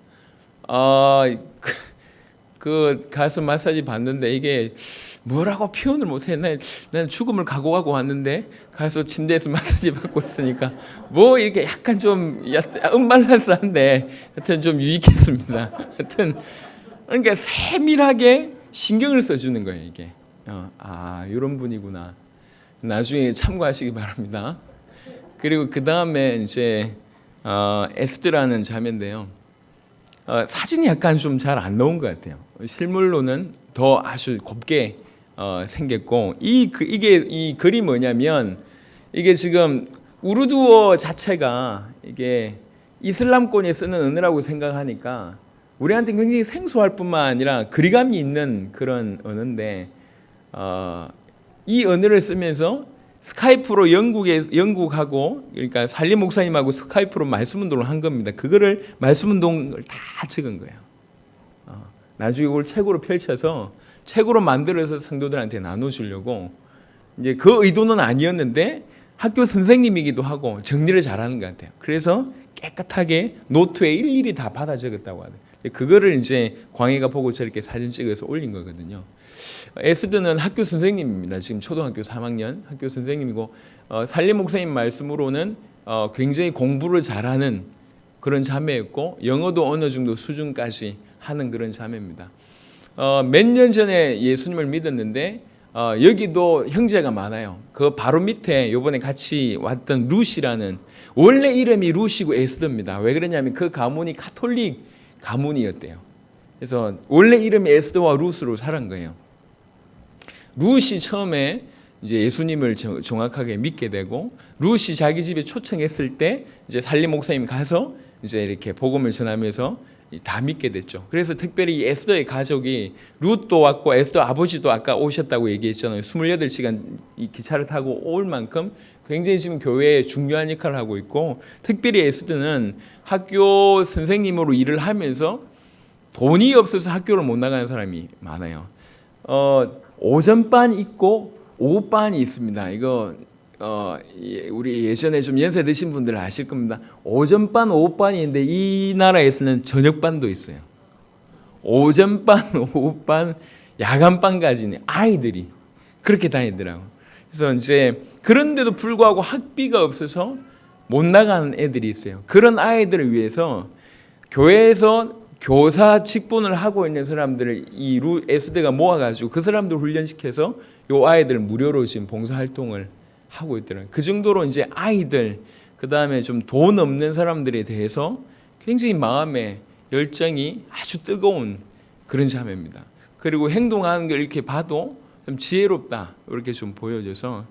그 가서 마사지 받는데 이게 뭐라고 표현을 못해. 난 죽음을 각오하고 왔는데 가서 침대에서 마사지 받고 있으니까 뭐 이렇게 약간 좀 은발란스한데 하여튼 좀 유익했습니다. 하여튼 그러니까 세밀하게 신경을 써주는 거예요 이게. 이런 분이구나. 나중에 참고하시기 바랍니다. 그리고 그 다음에 이제 에스더라는 자매인데요. 사진이 약간 좀 잘 안 나온 것 같아요. 실물로는 더 아주 곱게 생겼고 이게 이 글이 뭐냐면 이게 지금 우르두어 자체가 이게 이슬람권에 쓰는 언어라고 생각하니까 우리한테 굉장히 생소할 뿐만 아니라 거리감이 있는 그런 언어인데 이 언어를 쓰면서 스카이프로 영국하고 그러니까 살림 목사님하고 스카이프로 말씀 운동을 한 겁니다. 그거를 말씀 운동을 다 적은 거예요. 나중에 그걸 책으로 펼쳐서 책으로 만들어서 성도들한테 나눠주려고 이제 그 의도는 아니었는데 학교 선생님이기도 하고 정리를 잘하는 것 같아요. 그래서 깨끗하게 노트에 일일이 다 받아 적었다고 하더라고요. 그거를 이제 광해가 보고 저렇게 사진 찍어서 올린 거거든요. 에스더는 학교 선생님입니다. 지금 초등학교 3학년 학교 선생님이고 살림 목사님 말씀으로는 굉장히 공부를 잘하는 그런 자매였고 영어도 어느 정도 수준까지 하는 그런 자매입니다. 몇 년 전에 예수님을 믿었는데 여기도 형제가 많아요. 그 바로 밑에 이번에 같이 왔던 루시라는 원래 이름이 루시고 에스더입니다. 왜 그러냐면 그 가문이 가톨릭 가문이었대요. 그래서 원래 이름이 에스더와 루스로 살은 거예요. 루시 처음에 이제 예수님을 정확하게 믿게 되고 루시 자기 집에 초청했을 때 이제 살림 목사님 가서 이제 이렇게 복음을 전하면서 다 믿게 됐죠. 그래서 특별히 에스더의 가족이 룻도 왔고 에스더 아버지도 아까 오셨다고 얘기했잖아요. 28시간 이 기차를 타고 올 만큼 굉장히 지금 교회에 중요한 역할을 하고 있고 특별히 에스더는 학교 선생님으로 일을 하면서 돈이 없어서 학교를 못 나가는 사람이 많아요. 오전반 있고 오후반이 있습니다. 이거 우리 예전에 좀 연세 드신 분들 아실 겁니다. 오전반, 오후반이 있는데 이 나라에서는 저녁반도 있어요. 오전반, 오후반, 야간반까지는 아이들이 그렇게 다니더라고요. 그래서 이제 그런데도 불구하고 학비가 없어서 못 나가는 애들이 있어요. 그런 아이들을 위해서 교회에서 교사 직분을 하고 있는 사람들을 이 에스더가 모아가지고 그 사람들 훈련시켜서 요 아이들 무료로 지금 봉사활동을 하고 있더라고요. 그 정도로 이제 아이들, 그 다음에 좀 돈 없는 사람들에 대해서 굉장히 마음의 열정이 아주 뜨거운 그런 자매입니다. 그리고 행동하는 걸 이렇게 봐도 좀 지혜롭다 이렇게 좀 보여져서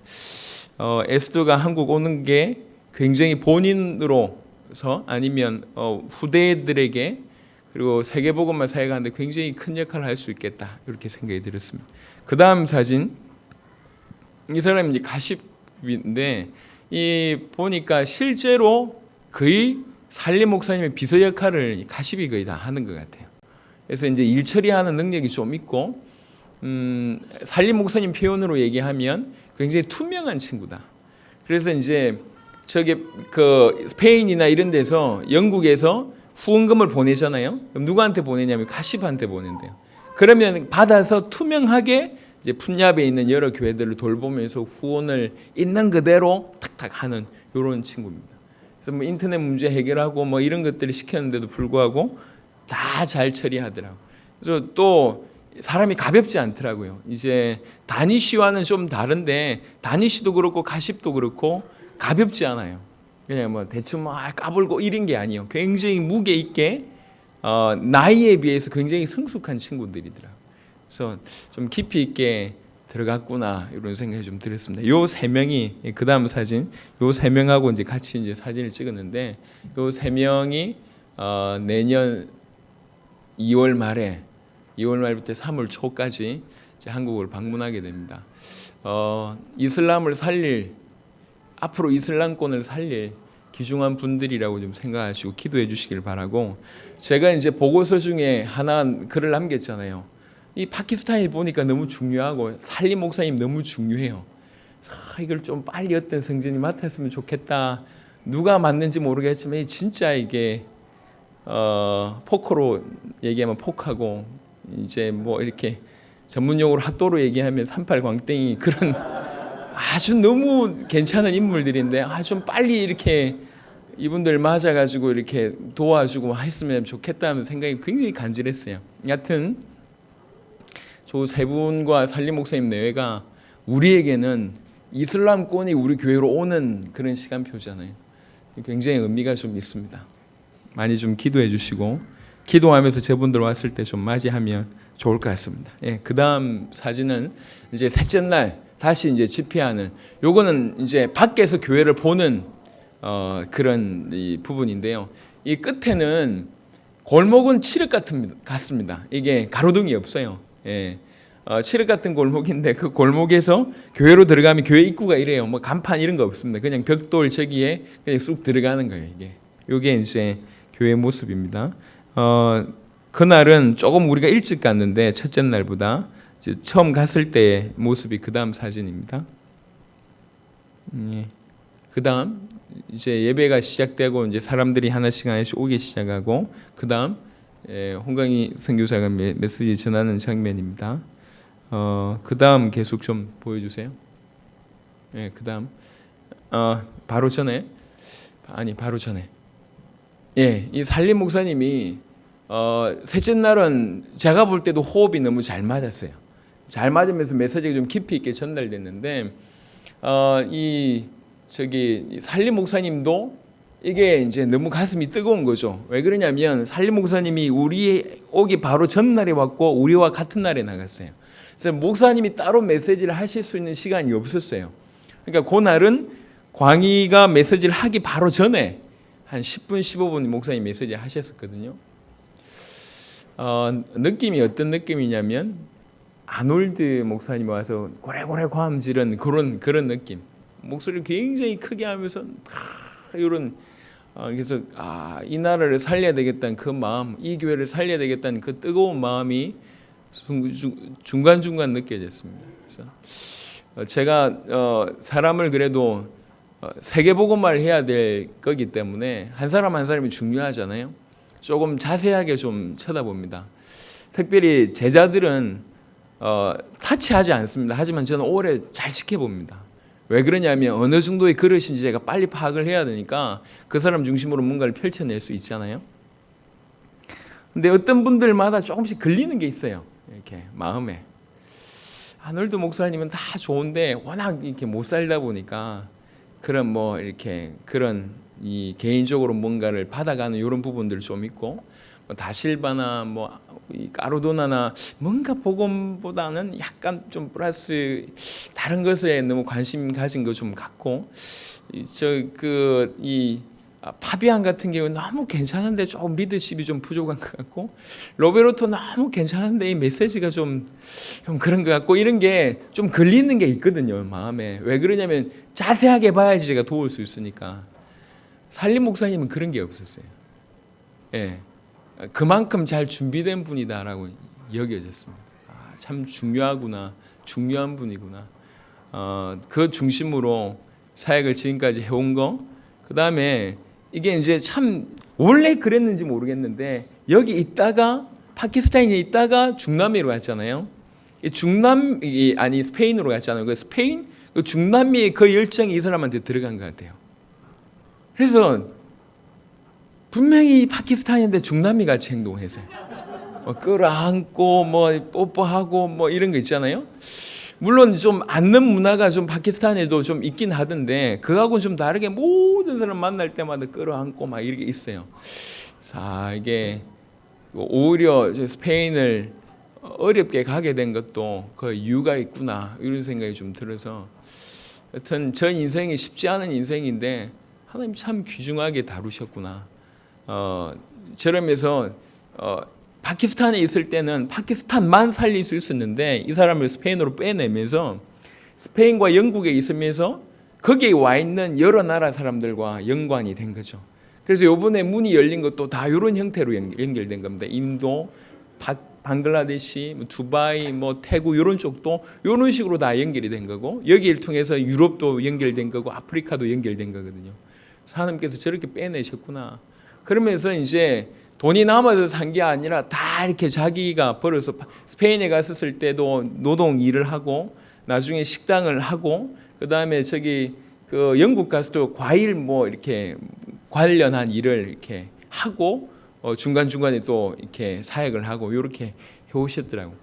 에스더가 한국 오는 게 굉장히 본인으로서 아니면 후대들에게 그리고 세계복음화 사역하는데 굉장히 큰 역할을 할 수 있겠다 이렇게 생각이 들었습니다. 그 다음 사진, 이 사람이 이제 가십인데 이 보니까 실제로 거의 살림 목사님의 비서 역할을 가십이 거의 다 하는 것 같아요. 그래서 이제 일 처리하는 능력이 좀 있고 살림 목사님 표현으로 얘기하면 굉장히 투명한 친구다. 그래서 이제 저기 그 스페인이나 이런 데서 영국에서 후원금을 보내잖아요. 그럼 누구한테 보내냐면 가십한테 보낸대요. 그러면 받아서 투명하게 이제 푼야베에 있는 여러 교회들을 돌보면서 후원을 있는 그대로 탁탁 하는 이런 친구입니다. 그래서 뭐 인터넷 문제 해결하고 뭐 이런 것들을 시켰는데도 불구하고 다 잘 처리하더라고요. 그래서 또 사람이 가볍지 않더라고요. 이제 다니 씨와는 좀 다른데 다니 씨도 그렇고 가십도 그렇고 가볍지 않아요. 그냥 뭐 대충 뭐 까불고 이런 게 아니에요. 굉장히 무게 있게 나이에 비해서 굉장히 성숙한 친구들이더라고요. 그래서 좀 깊이 있게 들어갔구나 이런 생각이 좀 들었습니다. 요 세 명이 그 다음 사진, 요 세 명하고 이제 같이 이제 사진을 찍었는데 요 세 명이 내년 2월 말부터 3월 초까지 이제 한국을 방문하게 됩니다. 이슬람을 살릴 앞으로 이슬람권을 살릴 귀중한 분들이라고 좀 생각하시고 기도해 주시길 바라고 제가 이제 보고서 중에 하나 글을 남겼잖아요. 이 파키스탄에 보니까 너무 중요하고 살림 목사님 너무 중요해요. 이걸 좀 빨리 어떤 성전이 맡았으면 좋겠다. 누가 맡는지 모르겠지만 진짜 이게 포커로 얘기하면 폭하고 이제 뭐 이렇게 전문용어로 핫도로 얘기하면 38 광땡이 그런 아주 너무 괜찮은 인물들인데 좀 빨리 이렇게 이분들 맞아가지고 이렇게 도와주고 했으면 좋겠다는 생각이 굉장히 간절했어요. 여하튼 저 세 분과 살림 목사님 내외가 우리에게는 이슬람권이 우리 교회로 오는 그런 시간표잖아요. 굉장히 의미가 좀 있습니다. 많이 좀 기도해 주시고 기도하면서 저분들 왔을 때 좀 맞이하면 좋을 것 같습니다. 예, 그 다음 사진은 이제 셋째 날 다시 이제 집회하는 요거는 이제 밖에서 교회를 보는 그런 이 부분인데요. 이 끝에는 골목은 칠흑 같습니다. 이게 가로등이 없어요. 예. 칠흑 같은 골목인데 그 골목에서 교회로 들어가면 교회 입구가 이래요. 뭐 간판 이런 거 없습니다. 그냥 벽돌 저기에 그냥 쑥 들어가는 거예요. 이게 이제 교회 모습입니다. 그날은 조금 우리가 일찍 갔는데 첫째 날보다 이제 처음 갔을 때 모습이 그 다음 사진입니다. 그 다음 이제 예배가 시작되고 이제 사람들이 하나씩 오기 시작하고 그다음 홍강희 선교사가 메시지 전하는 장면입니다. 그다음 계속 좀 보여주세요. 그다음 바로 전에 이 살림 목사님이 셋째 날은 제가 볼 때도 호흡이 너무 잘 맞았어요. 잘 맞으면서 메시지가 좀 깊이 있게 전달됐는데 이 살림 목사님도 이게 이제 너무 가슴이 뜨거운 거죠. 왜 그러냐면 살림 목사님이 우리 오기 바로 전날에 왔고 우리와 같은 날에 나갔어요. 그래서 목사님이 따로 메시지를 하실 수 있는 시간이 없었어요. 그러니까 그날은 광희가 메시지를 하기 바로 전에 한 10분, 15분 목사님 메시지 하셨었거든요. 느낌이 어떤 느낌이냐면 아놀드 목사님이 와서 고래고래 고함 지른 그런 느낌. 목소리를 굉장히 크게 하면서 이런 그래서 이 나라를 살려야 되겠다는 그 마음, 이 교회를 살려야 되겠다는 그 뜨거운 마음이 중간중간 느껴졌습니다. 그래서 제가 사람을 그래도 세계복음화를 해야 될 거기 때문에 한 사람 한 사람이 중요하잖아요. 조금 자세하게 좀 쳐다봅니다. 특별히 제자들은 타치하지 않습니다. 하지만 저는 오래 잘 지켜봅니다. 왜 그러냐면 어느 정도의 그릇인지 제가 빨리 파악을 해야 되니까 그 사람 중심으로 뭔가를 펼쳐낼 수 있잖아요. 근데 어떤 분들마다 조금씩 걸리는 게 있어요. 이렇게 마음에. 아놀드 목사님은 다 좋은데 워낙 이렇게 못 살다 보니까 그런 그런 이 개인적으로 뭔가를 받아가는 이런 부분들 좀 있고 다실바나 까르도나나 뭔가 복음보다는 약간 좀 플러스 다른 것에 너무 관심 가진 거 좀 갖고 파비안 같은 경우는 너무 괜찮은데 조금 리더십이 좀 부족한 것 같고 로베르토 너무 괜찮은데 이 메시지가 좀 그런 것 같고 이런 게 좀 걸리는 게 있거든요 마음에. 왜 그러냐면 자세하게 봐야지 제가 도울 수 있으니까. 살림 목사님은 그런 게 없었어요. 그만큼 잘 준비된 분이다라고 여겨졌습니다. 참 중요하구나, 중요한 분이구나. 그 중심으로 사역을 지금까지 해온 거. 그 다음에 이게 이제 참 원래 그랬는지 모르겠는데 여기 있다가 파키스탄에 있다가 중남미로 갔잖아요. 스페인으로 갔잖아요. 그 스페인, 그 중남미의 그 열정이 이 사람한테 들어간 것 같아요. 그래서 분명히 파키스탄인데 중남미 같이 행동했어요. 끌어안고 뽀뽀하고 이런 거 있잖아요. 물론 좀 안는 문화가 좀 파키스탄에도 좀 있긴 하던데 그거하고는 좀 다르게 모든 사람 만날 때마다 끌어안고 이렇게 있어요. 자, 이게 오히려 스페인을 어렵게 가게 된 것도 그 이유가 있구나 이런 생각이 좀 들어서 하여튼 저 인생이 쉽지 않은 인생인데 하나님 참 귀중하게 다루셨구나. 저러면서 파키스탄에 있을 때는 파키스탄만 살릴 수 있었는데 이 사람을 스페인으로 빼내면서 스페인과 영국에 있으면서 거기에 와 있는 여러 나라 사람들과 연관이 된 거죠. 그래서 이번에 문이 열린 것도 다 이런 형태로 연결된 겁니다. 인도, 방글라데시, 두바이, 태국 이런 쪽도 이런 식으로 다 연결이 된 거고 여기를 통해서 유럽도 연결된 거고 아프리카도 연결된 거거든요. 하나님께서 저렇게 빼내셨구나. 그러면서 이제 돈이 남아서 산 게 아니라 다 이렇게 자기가 벌어서 스페인에 갔었을 때도 노동 일을 하고 나중에 식당을 하고 그 다음에 그 영국 가서도 과일 이렇게 관련한 일을 이렇게 하고 중간 중간에 또 이렇게 사역을 하고 이렇게 해오셨더라고.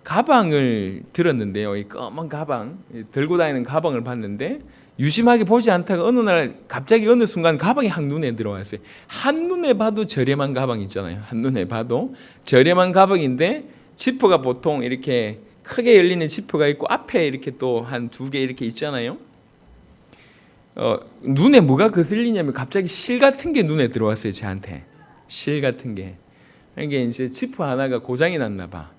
가방을 들었는데요. 이 검은 가방 들고 다니는 가방을 봤는데. 유심하게 보지 않다가 어느 날 갑자기 어느 순간 가방이 한눈에 들어왔어요. 한눈에 봐도 저렴한 가방 있잖아요. 한눈에 봐도 저렴한 가방인데 지퍼가 보통 이렇게 크게 열리는 지퍼가 있고 앞에 이렇게 또 한 2개 이렇게 있잖아요. 눈에 뭐가 거슬리냐면 갑자기 실 같은 게 눈에 들어왔어요. 저한테 실 같은 게. 이게 이제 지퍼 하나가 고장이 났나 봐.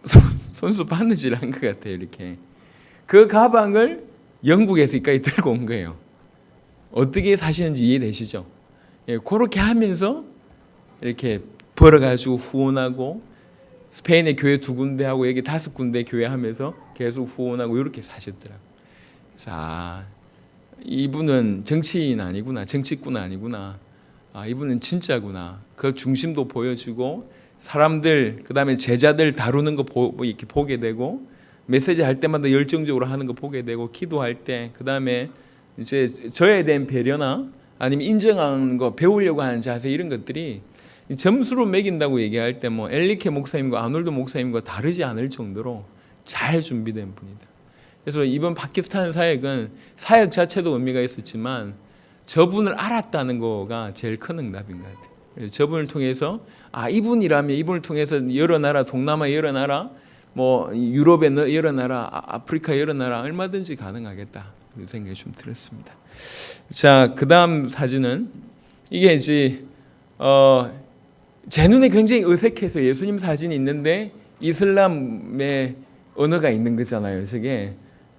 손수 바느질한 것 같아요. 이렇게 그 가방을 영국에서 여기까지 들고 온 거예요. 어떻게 사시는지 이해되시죠? 그렇게 하면서 이렇게 벌어가지고 후원하고 스페인의 교회 2군데 하고 여기 5군데 교회 하면서 계속 후원하고 이렇게 사셨더라고요. 자, 이분은 정치인 아니구나, 정치꾼 아니구나. 이분은 진짜구나. 그 중심도 보여주고 사람들 그다음에 제자들 다루는 거 이렇게 보게 되고 메시지 할 때마다 열정적으로 하는 거 보게 되고 기도할 때 그다음에 이제 저에 대한 배려나 아니면 인정하는 거 배우려고 하는 자세 이런 것들이 점수로 매긴다고 얘기할 때 뭐 엘리케 목사님과 아놀드 목사님과 다르지 않을 정도로 잘 준비된 분이다. 그래서 이번 파키스탄 사역은 사역 자체도 의미가 있었지만 저분을 알았다는 거가 제일 큰 응답인 것 같아요. 저분을 통해서 이분이라면 이분을 통해서 여러 나라, 동남아 여러 나라, 뭐 유럽의 여러 나라, 아프리카 여러 나라 얼마든지 가능하겠다 그런 생각이 좀 들었습니다. 자, 그다음 사진은 이게 이제 제 눈에 굉장히 어색해서 예수님 사진이 있는데 이슬람의 언어가 있는 거잖아요.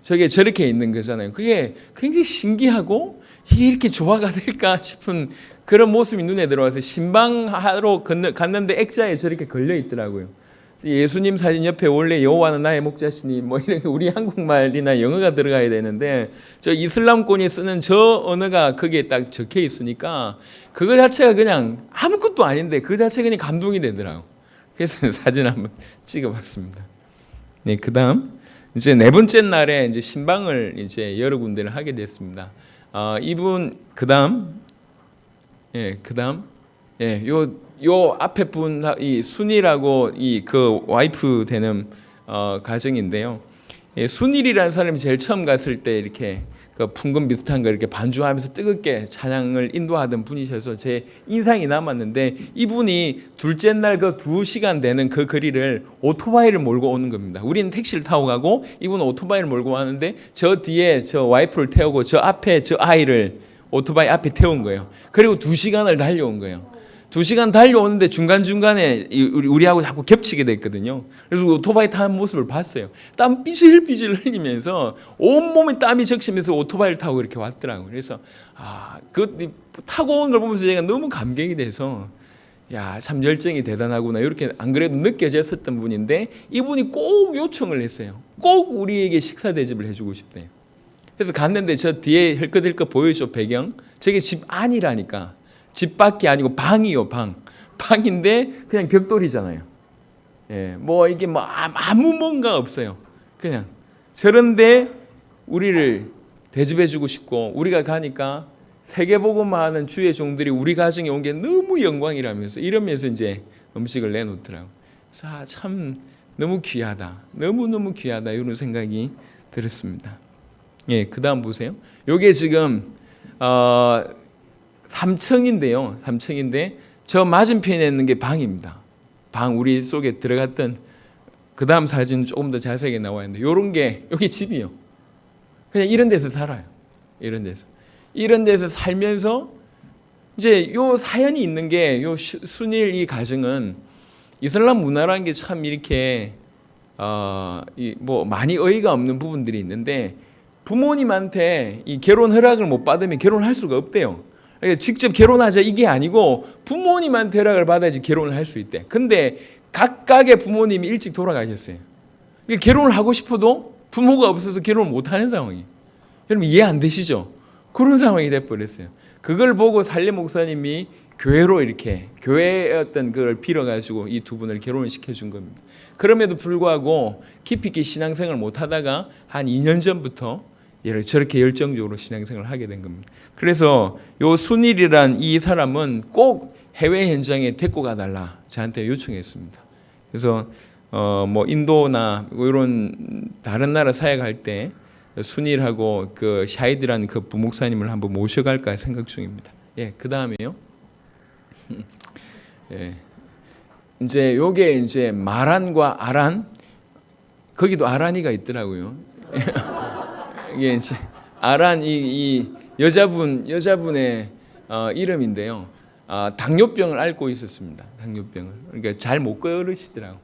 저게 저렇게 있는 거잖아요. 그게 굉장히 신기하고 이게 이렇게 조화가 될까 싶은 그런 모습이 눈에 들어와서 신방하러 갔는데 액자에 저렇게 걸려 있더라고요. 예수님 사진 옆에 원래 여호와는 나의 목자시니 뭐 이런 우리 한국말이나 영어가 들어가야 되는데 저 이슬람권이 쓰는 저 언어가 거기에 딱 적혀 있으니까 그거 자체가 그냥 아무것도 아닌데 그 자체가 그냥 감동이 되더라고요. 그래서 사진 한번 찍어봤습니다. 네, 그다음 이제 네 번째 날에 이제 신방을 이제 여러 군데를 하게 됐습니다. 이분 그다음 요 앞에 분 이 순이라고 이 그 와이프 되는 가정인데요. 순일이라는 사람이 제일 처음 갔을 때 이렇게 그 풍금 비슷한 거 이렇게 반주하면서 뜨겁게 찬양을 인도하던 분이셔서 제 인상이 남았는데 이분이 둘째 날 그 2시간 되는 그 거리를 오토바이를 몰고 오는 겁니다. 우리는 택시를 타고 가고 이분은 오토바이를 몰고 가는데 저 뒤에 저 와이프를 태우고 저 앞에 저 아이를 오토바이 앞에 태운 거예요. 그리고 2시간을 달려온 거예요. 2시간 달려오는데 중간중간에 우리하고 자꾸 겹치게 됐거든요. 그래서 오토바이 타는 모습을 봤어요. 땀 삐질삐질 흘리면서 온몸에 땀이 적시면서 오토바이를 타고 이렇게 왔더라고요. 그래서 그 타고 온 걸 보면서 제가 너무 감격이 돼서 참 열정이 대단하구나 이렇게 안 그래도 느껴졌었던 분인데 이분이 꼭 요청을 했어요. 꼭 우리에게 식사 대접을 해주고 싶대요. 그래서 갔는데 저 뒤에 헐끗헐끗 보이죠 배경? 저게 집 안이라니까. 집 밖이 아니고 방이요, 방. 방인데 그냥 벽돌이잖아요. 뭐 이게 뭐 아무 뭔가 없어요. 그냥 저런데 우리를 대접해주고 싶고 우리가 가니까 세계복음화하는 주의 종들이 우리 가정에 온 게 너무 영광이라면서 이러면서 이제 음식을 내놓더라고요. 그래서 참 너무 귀하다, 너무 귀하다 이런 생각이 들었습니다. 그다음 보세요. 요게 지금 3층인데요. 3층인데 저 맞은편에 있는 게 방입니다. 방 우리 속에 들어갔던 그 다음 사진은 조금 더 자세하게 나와 있는데 요런 게 여기 집이요. 그냥 이런 데서 살아요. 이런 데서 살면서 이제 요 사연이 있는 게 요 순일 이 가정은 이슬람 문화라는 게 참 이렇게 뭐 많이 어이가 없는 부분들이 있는데 부모님한테 이 결혼 허락을 못 받으면 결혼할 수가 없대요. 직접 결혼하자 이게 아니고 부모님한테 허락을 받아야지 결혼을 할 수 있대. 근데 각각의 부모님이 일찍 돌아가셨어요. 그러니까 결혼을 하고 싶어도 부모가 없어서 결혼을 못하는 상황이에요. 여러분 이해 안 되시죠? 그런 상황이 돼버렸어요. 그걸 보고 살레 목사님이 교회로 이렇게 교회의 어떤 그걸 빌어가지고 이 두 분을 결혼을 시켜준 겁니다. 그럼에도 불구하고 깊이 있게 신앙생활을 못하다가 한 2년 전부터 저렇게 열정적으로 신앙생활을 하게 된 겁니다. 그래서 요 순일이란 이 사람은 꼭 해외 현장에 데리고 가달라 저한테 요청했습니다. 그래서 뭐 인도나 이런 다른 나라 사역할 때 순일하고 그 샤이드라는 그 부목사님을 한번 모셔갈까 생각 중입니다. 그 다음에요. 이제 요게 이제 마란과 아란 거기도 아란이가 있더라고요. 이게 이제 아란 이 여자분의 이름인데요. 당뇨병을 앓고 있었습니다. 당뇨병을. 그러니까 잘 못 걸으시더라고.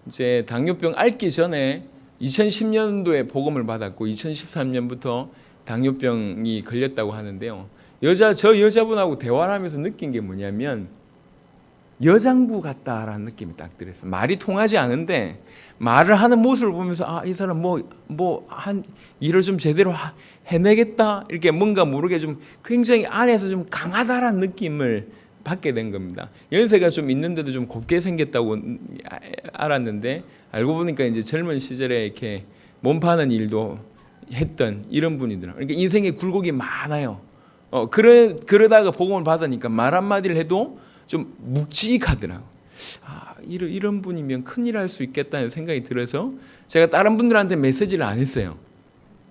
이제 당뇨병 앓기 전에 2010년도에 복음을 받았고 2013년부터 당뇨병이 걸렸다고 하는데요. 저 여자분하고 대화를 하면서 느낀 게 뭐냐면 여장부 같다라는 느낌이 딱 들었어요. 말이 통하지 않은데 말을 하는 모습을 보면서 이 사람 한 일을 좀 제대로 해내겠다 이렇게 뭔가 모르게 좀 굉장히 안에서 좀 강하다라는 느낌을 받게 된 겁니다. 연세가 좀 있는데도 좀 곱게 생겼다고 알았는데 알고 보니까 이제 젊은 시절에 이렇게 몸 파는 일도 했던 이런 분이더라고요. 그러니까 인생에 굴곡이 많아요. 그러다가 복음을 받으니까 말 한마디를 해도 좀 묵직하더라고요. 이런 분이면 큰일 할 수 있겠다는 생각이 들어서 제가 다른 분들한테 메시지를 안 했어요.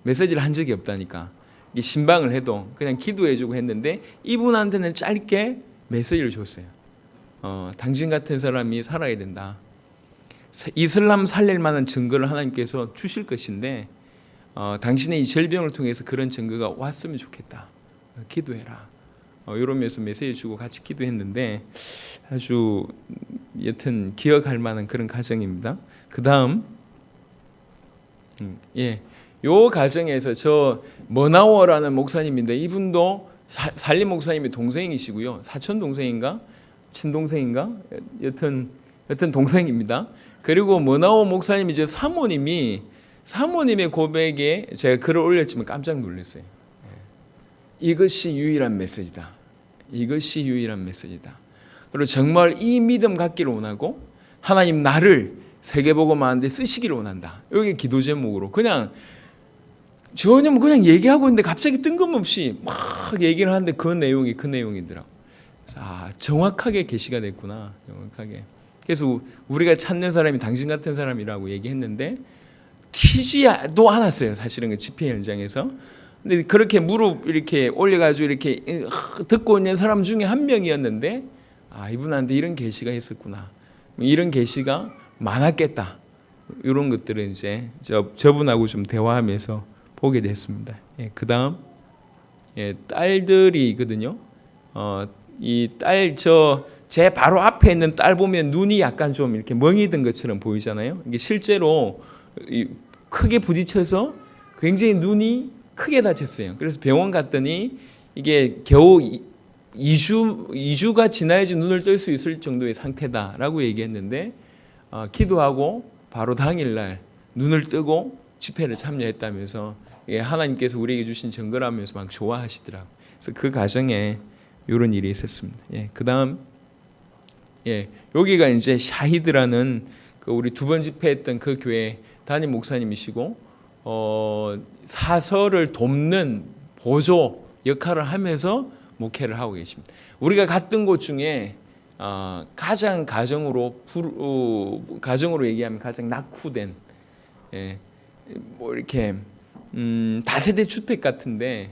메시지를 한 적이 없다니까. 이게 신방을 해도 그냥 기도해주고 했는데 이분한테는 짧게 메시지를 줬어요. 당신 같은 사람이 살아야 된다. 이슬람 살릴 만한 증거를 하나님께서 주실 것인데 당신의 이 질병을 통해서 그런 증거가 왔으면 좋겠다. 기도해라. 이러면서 메시지 주고 같이 기도했는데 아주 여튼 기억할 만한 그런 가정입니다. 그 다음 요 가정에서 저 머나워라는 목사님인데 이분도 살림 목사님의 동생이시고요. 사촌 동생인가 친동생인가 여튼 동생입니다. 그리고 머나워 목사님이 저 사모님의 고백에 제가 글을 올렸지만 깜짝 놀랐어요. 이것이 유일한 메시지다. 이것이 유일한 메시지다. 그리고 정말 이 믿음 갖기를 원하고 하나님 나를 세계복음 하는데 쓰시기를 원한다. 여기 기도 제목으로 그냥 전혀 그냥 얘기하고 있는데 갑자기 뜬금없이 막 얘기를 하는데 그 내용이더라고. 정확하게 계시가 됐구나. 정확하게. 그래서 우리가 찾는 사람이 당신 같은 사람이라고 얘기했는데 튀지도 않았어요. 사실은 그 집회 현장에서. 근데 그렇게 무릎 이렇게 올려가지고 이렇게 듣고 있는 사람 중에 한 명이었는데 이분한테 이런 계시가 있었구나. 이런 계시가 많았겠다. 이런 것들을 이제 저분하고 좀 대화하면서 보게 됐습니다. 그 다음 딸들이 있거든요. 이 딸 제 바로 앞에 있는 딸 보면 눈이 약간 좀 이렇게 멍이 든 것처럼 보이잖아요. 이게 실제로 크게 부딪혀서 굉장히 눈이 크게 다쳤어요. 그래서 병원 갔더니 이게 겨우 2주가 지나야지 눈을 뜰 수 있을 정도의 상태다라고 얘기했는데 기도하고 바로 당일날 눈을 뜨고 집회를 참여했다면서 하나님께서 우리에게 주신 증거라면서 막 좋아하시더라고요. 그래서 그 가정에 이런 일이 있었습니다. 그 다음 여기가 이제 샤히드라는 그 우리 두 번 집회했던 그 교회 담임 목사님이시고 사설을 돕는 보조 역할을 하면서 목회를 하고 계십니다. 우리가 갔던 곳 중에 가장 가정으로 얘기하면 가장 낙후된 뭐 이렇게 다세대 주택 같은데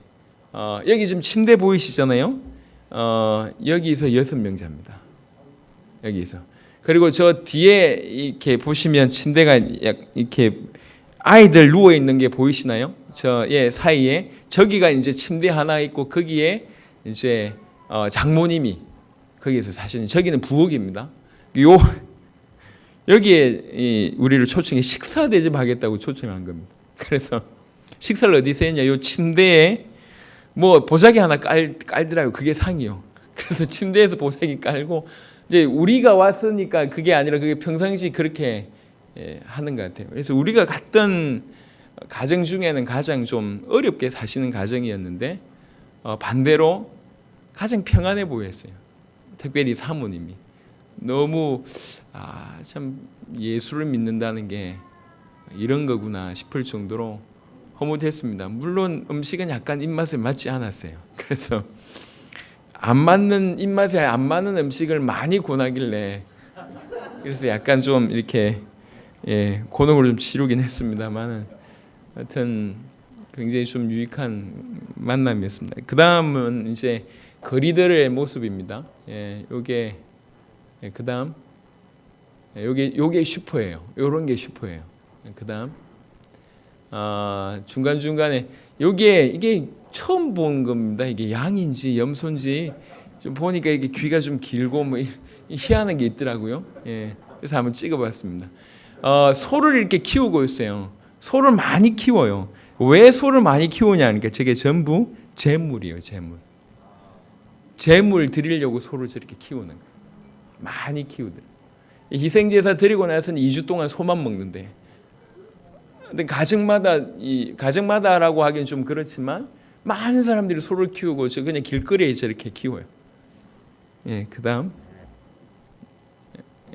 여기 지금 침대 보이시잖아요. 여기서 6명 잡니다. 여기서. 그리고 저 뒤에 이렇게 보시면 침대가 이렇게 아이들 누워 있는 게 보이시나요? 사이에 저기가 이제 침대 하나 있고 거기에 이제 장모님이 거기에서 사시는 저기는 부엌입니다. 여기에 우리를 초청해 식사 대접하겠다고 초청한 겁니다. 그래서 식사를 어디서 했냐? 요 침대에 뭐 보자기 하나 깔더라고요. 그게 상이요. 그래서 침대에서 보자기 깔고 이제 우리가 왔으니까 그게 아니라 그게 평상시 그렇게 하는 것 같아요. 그래서 우리가 갔던 가정 중에는 가장 좀 어렵게 사시는 가정이었는데 반대로 가장 평안해 보였어요. 특별히 사모님이 너무 참 예수를 믿는다는 게 이런 거구나 싶을 정도로 허무했습니다. 물론 음식은 약간 입맛에 맞지 않았어요. 그래서 입맛에 안 맞는 음식을 많이 권하길래 그래서 약간 좀 이렇게 곤혹을 좀 치르긴 했습니다만 하여튼 굉장히 좀 유익한 만남이었습니다. 그 다음은 이제 거리들의 모습입니다. 요게 그 다음 요게 슈퍼예요. 요런 게 슈퍼예요. 그 다음 중간 중간에 이게 처음 본 겁니다. 이게 양인지 염소인지 좀 보니까 이게 귀가 좀 길고 뭐 희한한 게 있더라고요. 그래서 한번 찍어봤습니다. 소를 이렇게 키우고 있어요. 소를 많이 키워요. 왜 소를 많이 키우냐 하니까 저게 전부 재물이에요. 재물 드리려고 소를 저렇게 키우는 거예요. 많이 키우더라. 희생제사 드리고 나서는 2주 동안 소만 먹는데. 근데 가정마다라고 하기는 좀 그렇지만 많은 사람들이 소를 키우고 저 그냥 길거리에 저렇게 키워요. 예, 그다음.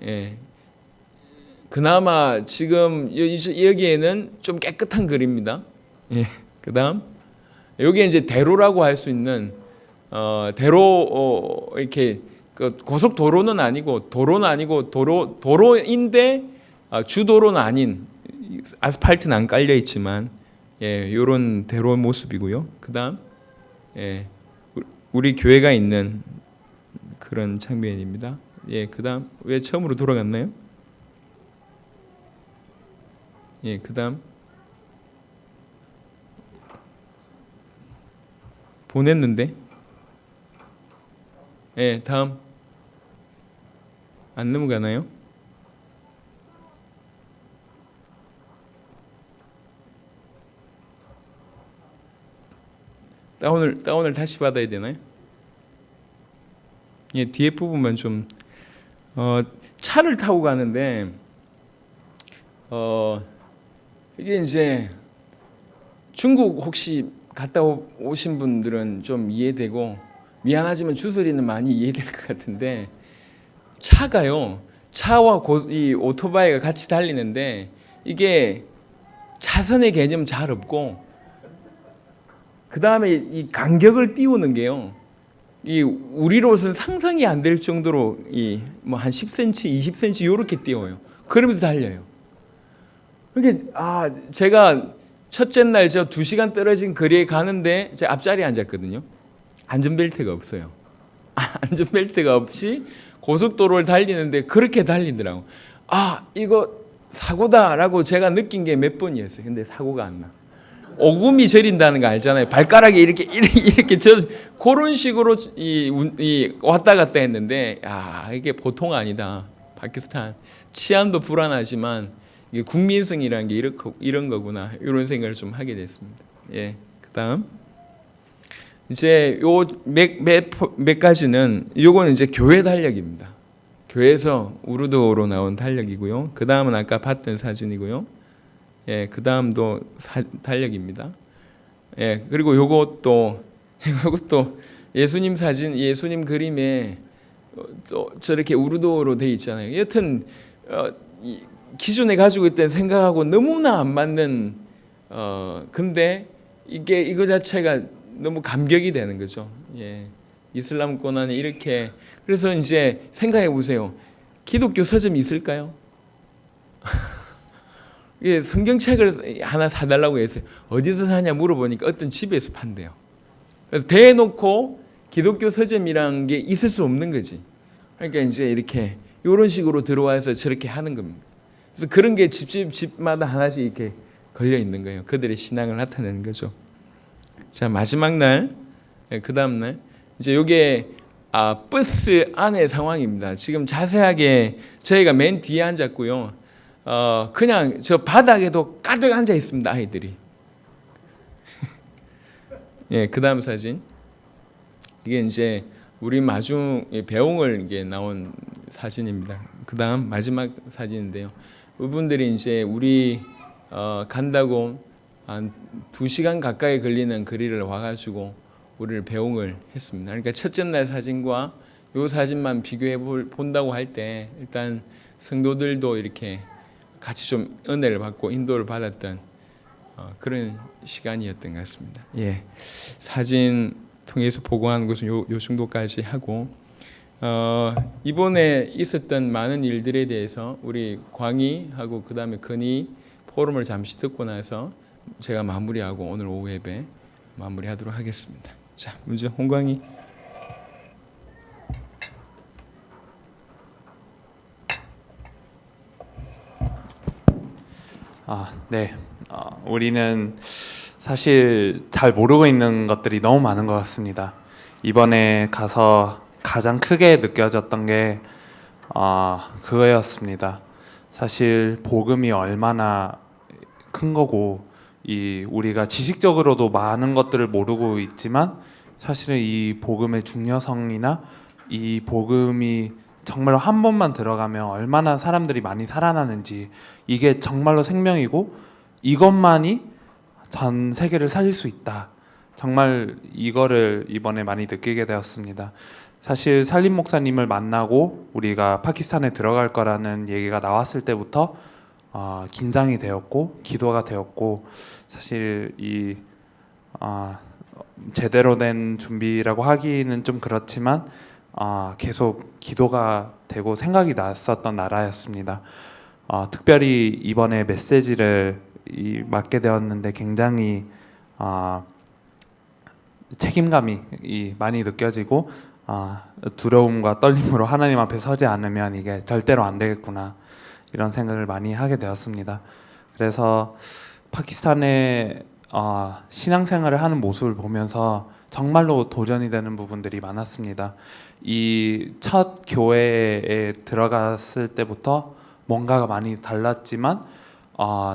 예. 그나마 지금 여기에는 좀 깨끗한 글입니다. 예. 그다음. 여기 이제 대로라고 할 수 있는 대로 이렇게 그 고속도로는 아니고 도로인데 주도로는 아닌 아스팔트는 안 깔려 있지만 예, 요런 대로 모습이고요. 그다음 예, 우리 교회가 있는 그런 장면입니다. 예, 그다음 왜 처음으로 돌아갔나요? 예, 그다음 보냈는데 예, 다음 안 넘어가나요? 다운을 다시 받아야 되나요? 예, 뒤에 부분만 좀 차를 타고 가는데 이게 이제 중국 혹시 갔다 오신 분들은 좀 이해되고 미안하지만 주소리는 많이 이해될 것 같은데 차가요. 차와 이 오토바이가 같이 달리는데 이게 차선의 개념 잘 없고 그 다음에 이 간격을 띄우는 게요. 이 우리로서는 상상이 안 될 정도로 이 뭐 한 10cm, 20cm 이렇게 띄워요. 그러면서 달려요. 그러니까 제가 첫째 날 저 2시간 떨어진 거리에 가는데 제 앞자리에 앉았거든요. 안전벨트가 없어요. 안전벨트가 없이 고속도로를 달리는데 그렇게 달리더라고. 이거 사고다라고 제가 느낀 게 몇 번이었어요. 근데 사고가 안 나. 오금이 저린다는 거 알잖아요. 발가락이 이렇게 그런 식으로 왔다 갔다 했는데 이게 보통 아니다. 파키스탄 치안도 불안하지만 이게 국민성이라는 게 이런 거구나. 이런 생각을 좀 하게 됐습니다. 예, 그다음 이제 요 몇 가지는 요거는 이제 교회 달력입니다. 교회에서 우르도로 나온 달력이고요. 그 다음은 아까 봤던 사진이고요. 예, 그 다음도 달력입니다. 예, 그리고 요것도 예수님 사진, 예수님 그림에 또 저렇게 우르도어로 돼 있잖아요. 여튼 기존에 가지고 있던 생각하고 너무나 안 맞는 근데 이거 자체가 너무 감격이 되는 거죠. 예, 이슬람권안에 이렇게 그래서 이제 생각해 보세요. 기독교 서점이 있을까요? 예, 성경책을 하나 사달라고 했어요. 어디서 사냐 물어보니까 어떤 집에서 판대요. 그래서 대놓고 기독교 서점이란 게 있을 수 없는 거지. 그러니까 이제 이렇게 이런 식으로 들어와서 저렇게 하는 겁니다. 그래서 그런 게 집마다 하나씩 이렇게 걸려 있는 거예요. 그들의 신앙을 나타내는 거죠. 자, 마지막 날, 그 다음 날 이제 이게 버스 안의 상황입니다. 지금 자세하게 저희가 맨 뒤에 앉았고요. 그냥 저 바닥에도 가득 앉아 있습니다. 아이들이. 예, 그 다음 사진. 이게 이제 우리 마중 배웅을 이게 나온 사진입니다. 그 다음 마지막 사진인데요. 이분들이 이제 우리 간다고 한 2시간 가까이 걸리는 거리를 와가지고 우리를 배웅을 했습니다. 그러니까 첫째 날 사진과 이 사진만 비교해 본다고 할 때 일단 성도들도 이렇게 같이 좀 은혜를 받고 인도를 받았던 그런 시간이었던 것 같습니다. 예, 사진 통해서 보고하는 것은 요 정도까지 하고 이번에 있었던 많은 일들에 대해서 우리 광희하고 그 다음에 건희 포럼을 잠시 듣고 나서 제가 마무리하고 오늘 오후 예배 마무리하도록 하겠습니다. 자, 먼저 홍광희. 네. 우리는 사실 잘 모르고 있는 것들이 너무 많은 것 같습니다. 이번에 가서 가장 크게 느껴졌던 게 그거였습니다. 사실 복음이 얼마나 큰 거고 우리가 지식적으로도 많은 것들을 모르고 있지만 사실은 이 복음의 중요성이나 이 복음이 정말로 한 번만 들어가면 얼마나 사람들이 많이 살아나는지, 이게 정말로 생명이고 이것만이 전 세계를 살릴 수 있다. 정말 이거를 이번에 많이 느끼게 되었습니다. 사실 살림 목사님을 만나고 우리가 파키스탄에 들어갈 거라는 얘기가 나왔을 때부터 긴장이 되었고 기도가 되었고, 사실 이 제대로 된 준비라고 하기는 좀 그렇지만 계속 기도가 되고 생각이 났었던 나라였습니다. 특별히 이번에 메시지를 맡게 되었는데 굉장히 책임감이 많이 느껴지고, 두려움과 떨림으로 하나님 앞에 서지 않으면 이게 절대로 안 되겠구나, 이런 생각을 많이 하게 되었습니다. 그래서 파키스탄의 신앙생활을 하는 모습을 보면서 정말로 도전이 되는 부분들이 많았습니다. 이 첫 교회에 들어갔을 때부터 뭔가가 많이 달랐지만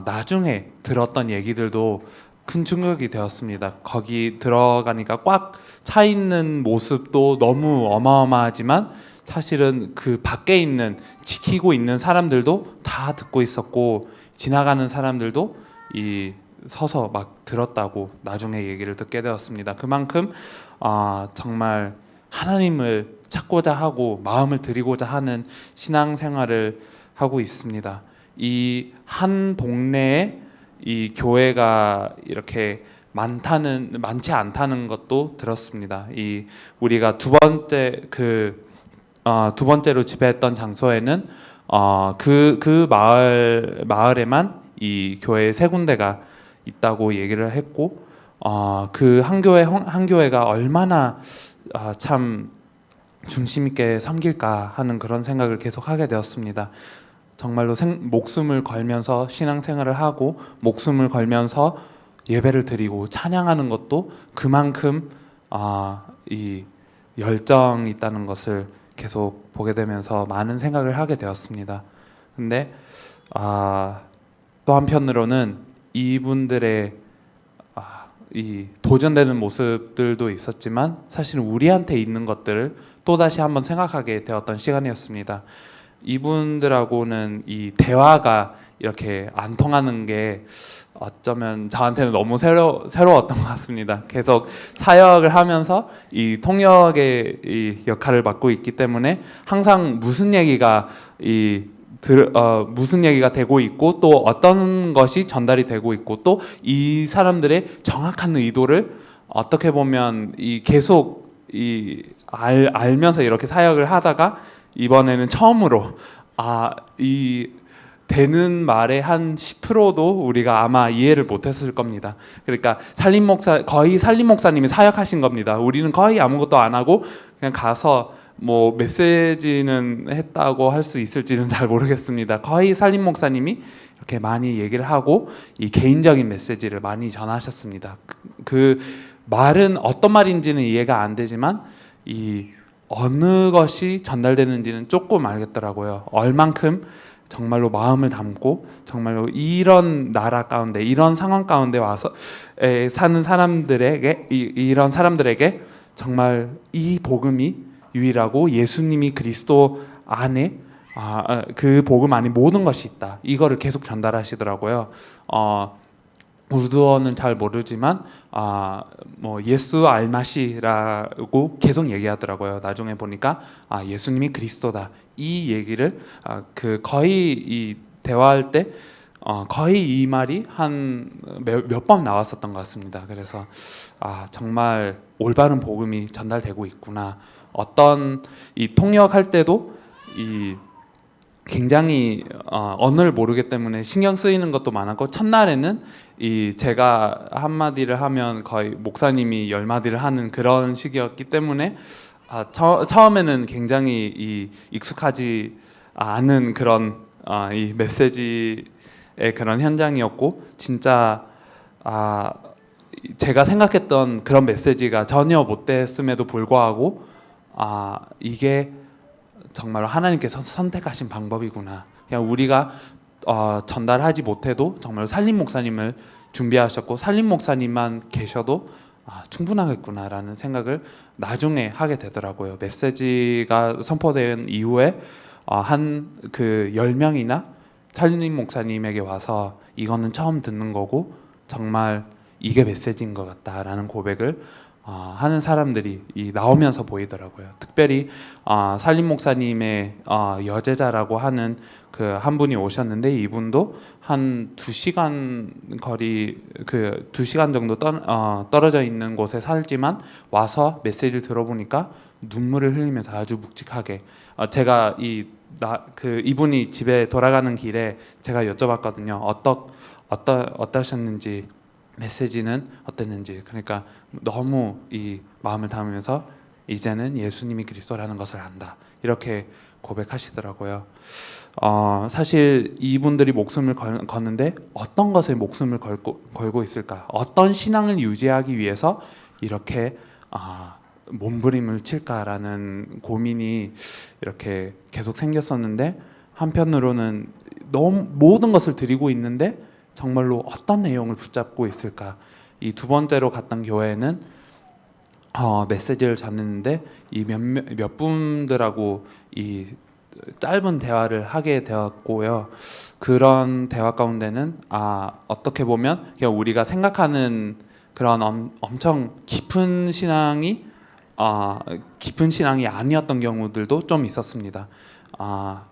나중에 들었던 얘기들도 큰 충격이 되었습니다. 거기 들어가니까 꽉 차 있는 모습도 너무 어마어마하지만 사실은 그 밖에 있는 지키고 있는 사람들도 다 듣고 있었고, 지나가는 사람들도 서서 막 들었다고 나중에 얘기를 듣게 되었습니다. 그만큼 정말 하나님을 찾고자 하고 마음을 드리고자 하는 신앙생활을 하고 있습니다. 이 한 동네에 이 교회가 이렇게 많지 않다는 것도 들었습니다. 우리가 두 번째로 지배했던 장소에는 그 마을에만 이 교회 세 군데가 있다고 얘기를 했고, 그 한 교회가 얼마나 참 중심 있게 섬길까 하는 그런 생각을 계속 하게 되었습니다. 정말로 목숨을 걸면서 신앙생활을 하고 목숨을 걸면서 예배를 드리고 찬양하는 것도 그만큼 이 열정이 있다는 것을 계속 보게 되면서 많은 생각을 하게 되었습니다. 근데 또 한편으로는 이분들의 이 도전되는 모습들도 있었지만 사실은 우리한테 있는 것들을 또다시 한번 생각하게 되었던 시간이었습니다. 이분들하고는 이 대화가 이렇게 안 통하는 게 어쩌면 저한테는 너무 새로웠던 것 같습니다. 계속 사역을 하면서 이 통역의 이 역할을 맡고 있기 때문에 항상 무슨 얘기가 되고 있고 또 어떤 것이 전달이 되고 있고 또 이 사람들의 정확한 의도를 어떻게 보면 계속 알면서 이렇게 사역을 하다가 이번에는 처음으로 이 되는 말의 한 10%도 우리가 아마 이해를 못했을 겁니다. 그러니까 거의 살림 목사님이 사역하신 겁니다. 우리는 거의 아무것도 안 하고 그냥 가서 뭐 메시지는 했다고 할 수 있을지는 잘 모르겠습니다. 거의 살림 목사님이 이렇게 많이 얘기를 하고 이 개인적인 메시지를 많이 전하셨습니다. 그 말은 어떤 말인지는 이해가 안 되지만 이 어느 것이 전달되는지는 조금 알겠더라고요. 얼만큼 정말로 마음을 담고 정말로 이런 나라 가운데 이런 상황 가운데 와서 사는 사람들에게 이런 사람들에게 정말 이 복음이 유일하고 예수님이 그리스도 안에 그 복음 안에 모든 것이 있다. 이거를 계속 전달하시더라고요. 우르드어는 잘 모르지만 뭐 예수 알마시라고 계속 얘기하더라고요. 나중에 보니까 예수님이 그리스도다. 이 얘기를 거의 이 대화할 때 거의 이 말이 한 몇 번 나왔었던 것 같습니다. 그래서 정말 올바른 복음이 전달되고 있구나. 어떤 이 통역할 때도 굉장히 언어를 모르기 때문에 신경 쓰이는 것도 많았고, 첫날에는 제가 한마디를 하면 거의 목사님이 10마디를 하는 그런 식이었기 때문에 처음에는 굉장히 익숙하지 않은 그런 이 메시지의 그런 현장이었고, 진짜 제가 생각했던 그런 메시지가 전혀 못 됐음에도 불구하고 이게 정말 하나님께서 선택하신 방법이구나. 그냥 우리가 전달하지 못해도 정말 살림 목사님을 준비하셨고 살림 목사님만 계셔도 충분하겠구나라는 생각을 나중에 하게 되더라고요. 메시지가 선포된 이후에 한 그 10명이나 살림 목사님에게 와서 이거는 처음 듣는 거고 정말 이게 메시지인 것 같다라는 고백을 하는 사람들이 나오면서 보이더라고요. 특별히 살림 목사님의 여제자라고 하는 그 한 분이 오셨는데 이분도 한 2시간 거리 그 2시간 정도 떨어져 있는 곳에 살지만 와서 메시지를 들어보니까 눈물을 흘리면서 아주 묵직하게 제가 이분이 집에 돌아가는 길에 제가 여쭤봤거든요. 어떠셨는지 메시지는 어땠는지. 그러니까 너무 이 마음을 담으면서 이제는 예수님이 그리스도라는 것을 안다 이렇게 고백하시더라고요. 사실 이분들이 목숨을 거는데 어떤 것에 목숨을 걸고 있을까? 어떤 신앙을 유지하기 위해서 이렇게 몸부림을 칠까라는 고민이 이렇게 계속 생겼었는데 한편으로는 너무 모든 것을 드리고 있는데 정말로 어떤 내용을 붙잡고 있을까? 이 두 번째로 갔던 교회는 메시지를 전했는데 이 몇 분들하고 이 짧은 대화를 하게 되었고요. 그런 대화 가운데는 어떻게 보면 그냥 우리가 생각하는 그런 엄청 깊은 신앙이 아니었던 경우들도 좀 있었습니다.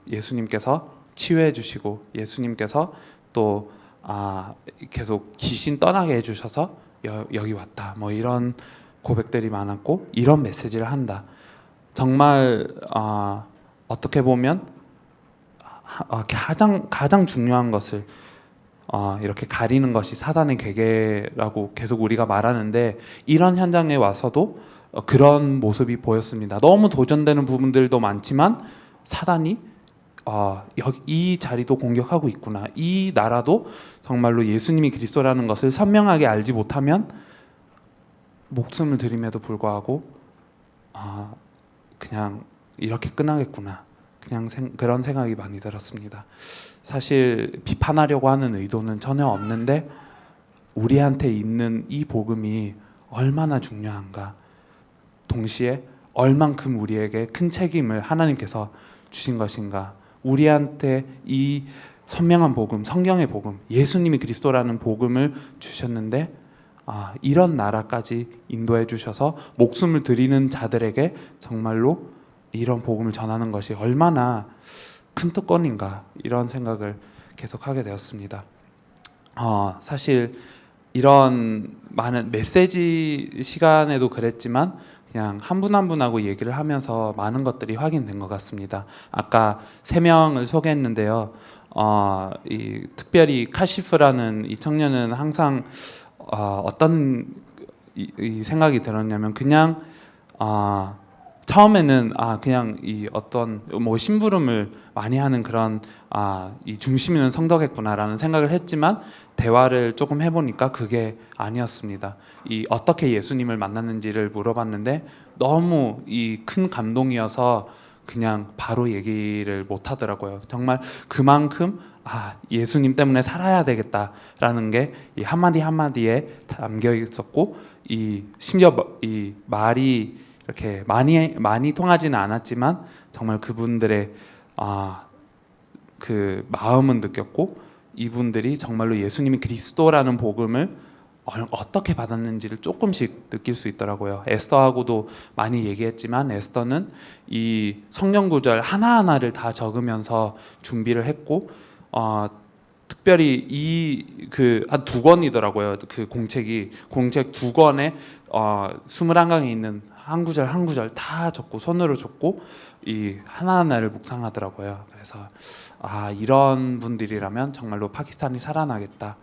예수님께서 치유해 주시고 예수님께서 또 계속 귀신 떠나게 해주셔서 여기 왔다. 뭐 이런 고백들이 많았고 이런 메시지를 한다. 정말 어떻게 보면 가장 중요한 것을 이렇게 가리는 것이 사단의 계계라고 계속 우리가 말하는데 이런 현장에 와서도 그런 모습이 보였습니다. 너무 도전되는 부분들도 많지만 사단이 이 자리도 공격하고 있구나. 이 나라도 정말로 예수님이 그리스도라는 것을 선명하게 알지 못하면 목숨을 드림에도 불구하고 그냥 이렇게 끝나겠구나. 그냥 그런 생각이 많이 들었습니다. 사실 비판하려고 하는 의도는 전혀 없는데 우리한테 있는 이 복음이 얼마나 중요한가. 동시에 얼만큼 우리에게 큰 책임을 하나님께서 주신 것인가. 우리한테 이 선명한 복음, 성경의 복음, 예수님이 그리스도라는 복음을 주셨는데 이런 나라까지 인도해 주셔서 목숨을 드리는 자들에게 정말로 이런 복음을 전하는 것이 얼마나 큰 특권인가 이런 생각을 계속 하게 되었습니다. 사실 이런 많은 메시지 시간에도 그랬지만 그냥 한 분 한 분하고 얘기를 하면서 많은 것들이 확인된 것 같습니다. 아까 3명을 소개했는데요. 특별히 카시프라는 이 청년은 항상 어떤 이 생각이 들었냐면 그냥 처음에는 그냥 이 어떤 뭐 심부름을 많이 하는 그런 이 중심 있는 성도겠구나라는 생각을 했지만 대화를 조금 해보니까 그게 아니었습니다. 이 어떻게 예수님을 만났는지를 물어봤는데 너무 이 큰 감동이어서 그냥 바로 얘기를 못 하더라고요. 정말 그만큼 예수님 때문에 살아야 되겠다라는 게 이 한마디 한마디에 담겨 있었고 이 심지어 이 말이 이렇게 많이 통하지는 않았지만 정말 그분들의 그 마음은 느꼈고 이분들이 정말로 예수님이 그리스도라는 복음을 어떻게 받았는지를 조금씩 느낄 수 있더라고요. 에스더하고도 많이 얘기했지만 에스더는 이 성경 구절 하나하나를 다 적으면서 준비를 했고 특별히 한 2권이더라고요. 그 공책 2권에 21강에 있는 한 구절 한 구절 다 적고 손으로 적고 이 하나하나를 묵상하더라고요. 그래서 이런 분들이라면 정말로 파키스탄이 살아나겠다.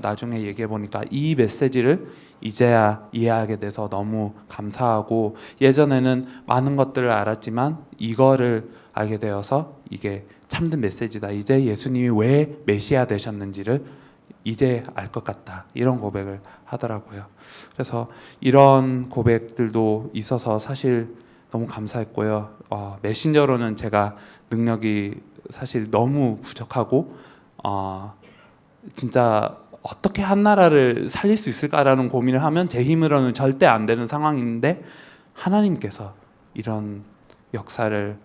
나중에 얘기해 보니까 이 메시지를 이제야 이해하게 돼서 너무 감사하고 예전에는 많은 것들을 알았지만 이거를 알게 되어서 이게 참된 메시지다. 이제 예수님이 왜 메시아 되셨는지를 이제 알 것 같다. 이런 고백을 하더라고요. 그래서 이런 고백들도 있어서 사실 너무 감사했고요. 메신저로는 제가 능력이 사실 너무 부족하고 진짜 어떻게 한 나라를 살릴 수 있을까라는 고민을 하면 제 힘으로는 절대 안 되는 상황인데 하나님께서 이런 역사를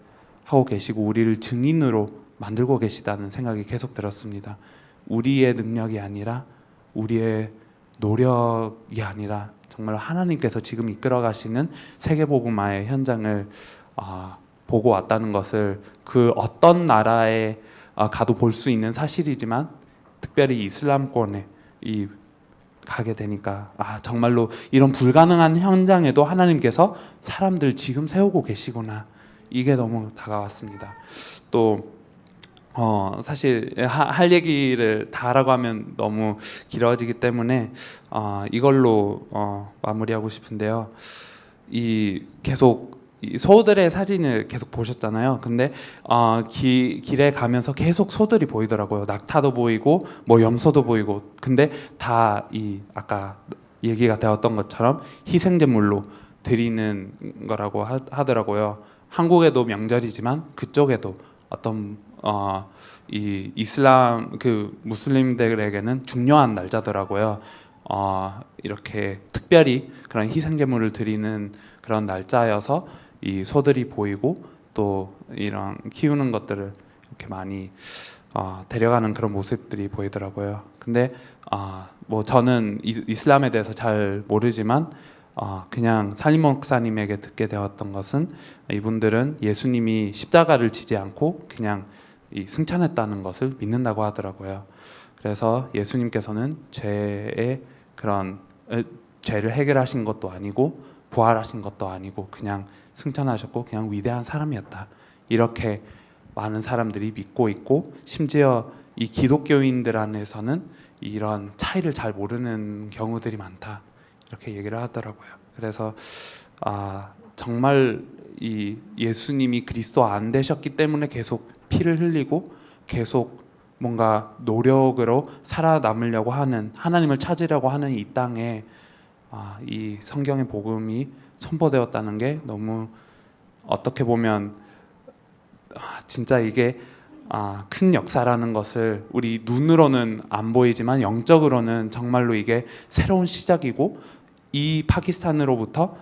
하고 계시고 우리를 증인으로 만들고 계시다는 생각이 계속 들었습니다. 우리의 능력이 아니라 우리의 노력이 아니라 정말 하나님께서 지금 이끌어 가시는 세계복음화의 현장을 보고 왔다는 것을 그 어떤 나라에 가도 볼 수 있는 사실이지만 특별히 이슬람권에 가게 되니까 정말로 이런 불가능한 현장에도 하나님께서 사람들 지금 세우고 계시구나, 이게 너무 다가왔습니다. 또 사실 할 얘기를 다 하라고 하면 너무 길어지기 때문에 이걸로 마무리하고 싶은데요. 계속 이 소들의 사진을 계속 보셨잖아요. 근데 길에 가면서 계속 소들이 보이더라고요. 낙타도 보이고 뭐 염소도 보이고. 근데 다 아까 얘기가 되었던 것처럼 희생제물로 드리는 거라고 하더라고요. 한국에도 명절이지만 그쪽에도 어떤 이 이슬람 그 무슬림들에게는 중요한 날짜더라고요. 이렇게 특별히 그런 희생제물을 드리는 그런 날짜여서 이 소들이 보이고 또 이런 키우는 것들을 이렇게 많이 데려가는 그런 모습들이 보이더라고요. 근데 뭐 저는 이슬람에 대해서 잘 모르지만 그냥 살림 목사님에게 듣게 되었던 것은 이분들은 예수님이 십자가를 지지 않고 그냥 승천했다는 것을 믿는다고 하더라고요. 그래서 예수님께서는 죄의 그런 죄를 해결하신 것도 아니고 부활하신 것도 아니고 그냥 승천하셨고 그냥 위대한 사람이었다, 이렇게 많은 사람들이 믿고 있고, 심지어 이 기독교인들 안에서는 이런 차이를 잘 모르는 경우들이 많다, 이렇게 얘기를 하더라고요. 그래서 정말 이 예수님이 그리스도 안 되셨기 때문에 계속 피를 흘리고 계속 뭔가 노력으로 살아남으려고 하는, 하나님을 찾으려고 하는 이 땅에 이 성경의 복음이 선포되었다는 게 너무 어떻게 보면 진짜 이게 큰 역사라는 것을 우리 눈으로는 안 보이지만 영적으로는 정말로 이게 새로운 시작이고, 이 파키스탄으로부터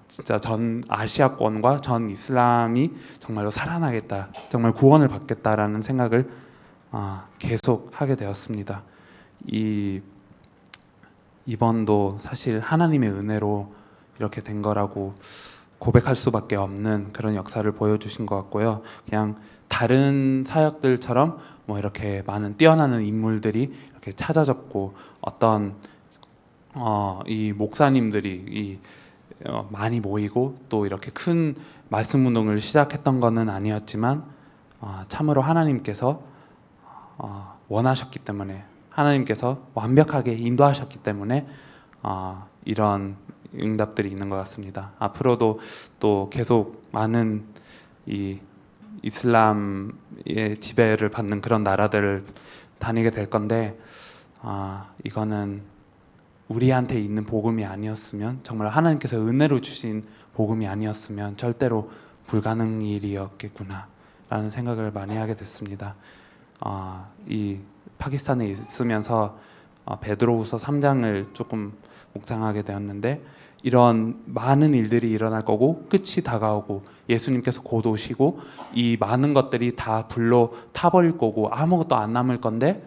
진짜 전 아시아권과 전 이슬람이 정말로 살아나겠다, 정말 구원을 받겠다라는 생각을 계속 하게 되었습니다. 이번도 사실 하나님의 은혜로 이렇게 된 거라고 고백할 수밖에 없는 그런 역사를 보여주신 것 같고요. 그냥 다른 사역들처럼 뭐 이렇게 많은 뛰어나는 인물들이 이렇게 찾아졌고 어떤 이 목사님들이 많이 모이고 또 이렇게 큰 말씀 운동을 시작했던 것은 아니었지만 참으로 하나님께서 원하셨기 때문에, 하나님께서 완벽하게 인도하셨기 때문에 이런 응답들이 있는 것 같습니다. 앞으로도 또 계속 많은 이 이슬람의 지배를 받는 그런 나라들을 다니게 될 건데 이거는 우리한테 있는 복음이 아니었으면, 정말 하나님께서 은혜로 주신 복음이 아니었으면 절대로 불가능 일이었겠구나 라는 생각을 많이 하게 됐습니다. 이 파키스탄에 있으면서 베드로후서 3장을 조금 묵상하게 되었는데, 이런 많은 일들이 일어날 거고 끝이 다가오고 예수님께서 곧 오시고 이 많은 것들이 다 불로 타버릴 거고 아무것도 안 남을 건데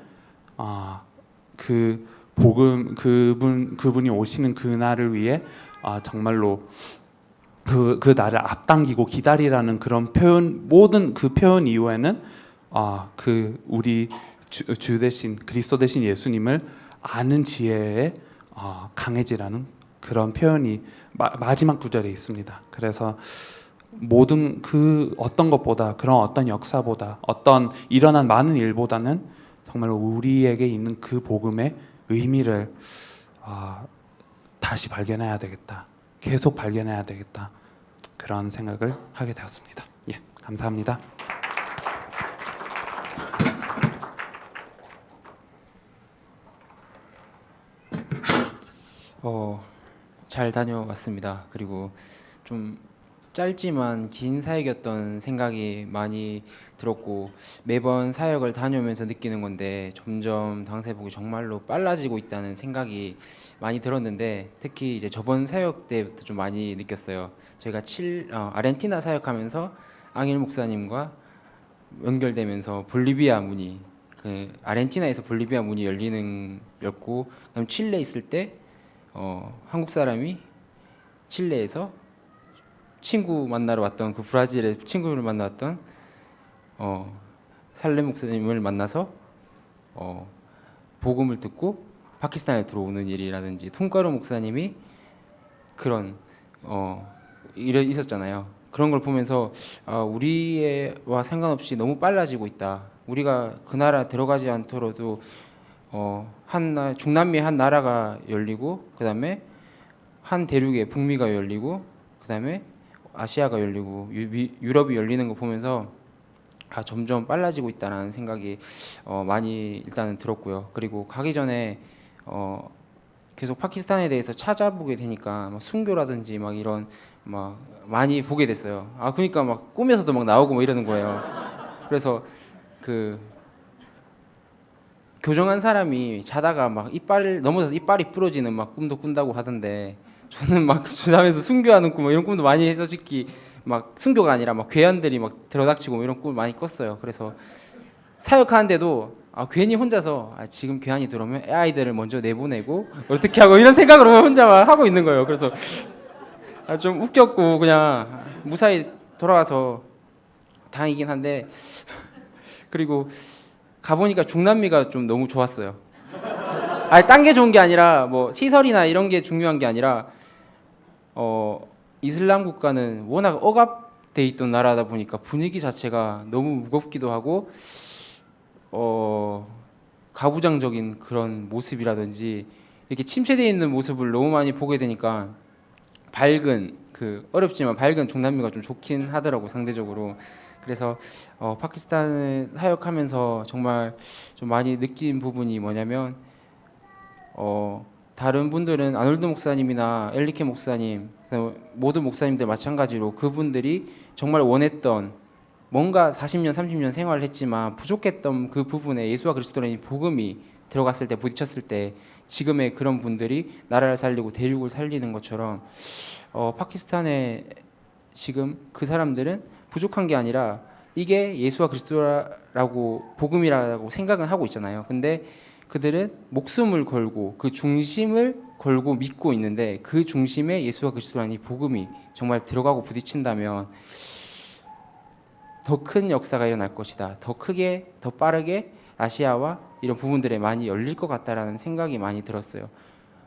그 복음, 그분이 오시는 그 날을 위해 정말로 그 날을 앞당기고 기다리라는 그런 표현, 모든 그 표현 이후에는 그 우리 주 대신 그리스도 대신 예수님을 아는 지혜에 강해지라는 그런 표현이 마지막 구절에 있습니다. 그래서 모든 그 어떤 것보다, 그런 어떤 역사보다, 어떤 일어난 많은 일보다는 정말 우리에게 있는 그 복음의 의미를 다시 발견해야 되겠다, 계속 발견해야 되겠다, 그런 생각을 하게 되었습니다. 예, 감사합니다. 잘 다녀왔습니다. 그리고 좀 짧지만 긴 사역이었던 생각이 많이 들었고 매번 사역을 다녀오면서 느끼는 건데 점점 당세복이 정말로 빨라지고 있다는 생각이 많이 들었는데 특히 이제 저번 사역 때부터 좀 많이 느꼈어요. 저희가 아르헨티나 사역하면서 앙일 목사님과 연결되면서 볼리비아 문이 아르헨티나에서 볼리비아 문이 열리는 였고 그다음 칠레 있을 때 한국 사람이 칠레에서 친구 만나러 왔던 그 브라질의 친구를 만났던 살렘 목사님을 만나서 복음을 듣고 파키스탄에 들어오는 일이라든지 통가루 목사님이 그런 일이 있었잖아요. 그런 걸 보면서 우리와 상관없이 너무 빨라지고 있다. 우리가 그 나라 들어가지 않더라도 중남미 한 나라가 열리고 그다음에 한 대륙의 북미가 열리고 그다음에 아시아가 열리고 유럽이 열리는 거 보면서 점점 빨라지고 있다는 생각이 많이 일단은 들었고요. 그리고 가기 전에 계속 파키스탄에 대해서 찾아보게 되니까 막 순교라든지 막 이런 막 많이 보게 됐어요. 그러니까 막 꿈에서도 막 나오고 뭐 이러는 거예요. 그래서 그 교정한 사람이 자다가 막 이빨 넘어져서 이빨이 부러지는 막 꿈도 꾼다고 하던데 저는 막 주담에서 순교하는 꿈 이런 꿈도 많이 해서 솔직히 막 순교가 아니라 막 괴한들이 막 들어닥치고 뭐 이런 꿈을 많이 꿨어요. 그래서 사역하는데도 괜히 혼자서 지금 괴한이 들어오면 아이들을 먼저 내보내고 어떻게 하고 이런 생각으로 혼자 막 하고 있는 거예요. 그래서 좀 웃겼고 그냥 무사히 돌아와서 다행이긴 한데 그리고 가보니까 중남미가 좀 너무 좋았어요. 딴 게 좋은 게 아니라 뭐 시설이나 이런 게 중요한 게 아니라 이슬람 국가는 워낙 억압돼 있던 나라다 보니까 분위기 자체가 너무 무겁기도 하고 가부장적인 그런 모습이라든지 이렇게 침체되어 있는 모습을 너무 많이 보게 되니까 밝은 어렵지만 밝은 중남미가 좀 좋긴 하더라고 상대적으로. 그래서 파키스탄을 사역하면서 정말 좀 많이 느낀 부분이 뭐냐면 다른 분들은 아놀드 목사님이나 엘리케 목사님 모든 목사님들 마찬가지로 그분들이 정말 원했던 뭔가 40년 30년 생활을 했지만 부족했던 그 부분에 예수와 그리스도라는 복음이 들어갔을 때 부딪혔을 때 지금의 그런 분들이 나라를 살리고 대륙을 살리는 것처럼 파키스탄에 지금 그 사람들은 부족한 게 아니라 이게 예수와 그리스도라고 복음이라고 생각은 하고 있잖아요. 근데 그들은 목숨을 걸고 그 중심을 걸고 믿고 있는데 그 중심에 예수와 그리스도라는 이 복음이 정말 들어가고 부딪힌다면 더 큰 역사가 일어날 것이다. 더 크게 더 빠르게 아시아와 이런 부분들에 많이 열릴 것 같다라는 생각이 많이 들었어요.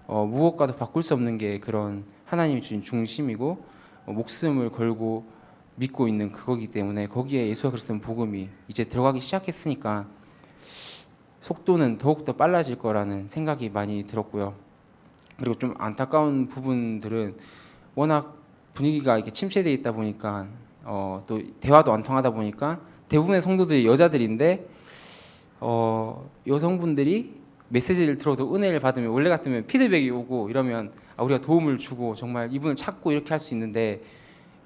무엇과도 바꿀 수 없는 게 그런 하나님이 주신 중심이고 목숨을 걸고 믿고 있는 그거기 때문에 거기에 예수와 그리스도는 복음이 이제 들어가기 시작했으니까 속도는 더욱더 빨라질 거라는 생각이 많이 들었고요. 그리고 좀 안타까운 부분들은 워낙 분위기가 이렇게 침체되어 있다 보니까 또 대화도 안 통하다 보니까 대부분의 성도들이 여자들인데 여성분들이 메시지를 들어도 은혜를 받으면 원래 같으면 피드백이 오고 이러면 우리가 도움을 주고 정말 이분을 찾고 이렇게 할 수 있는데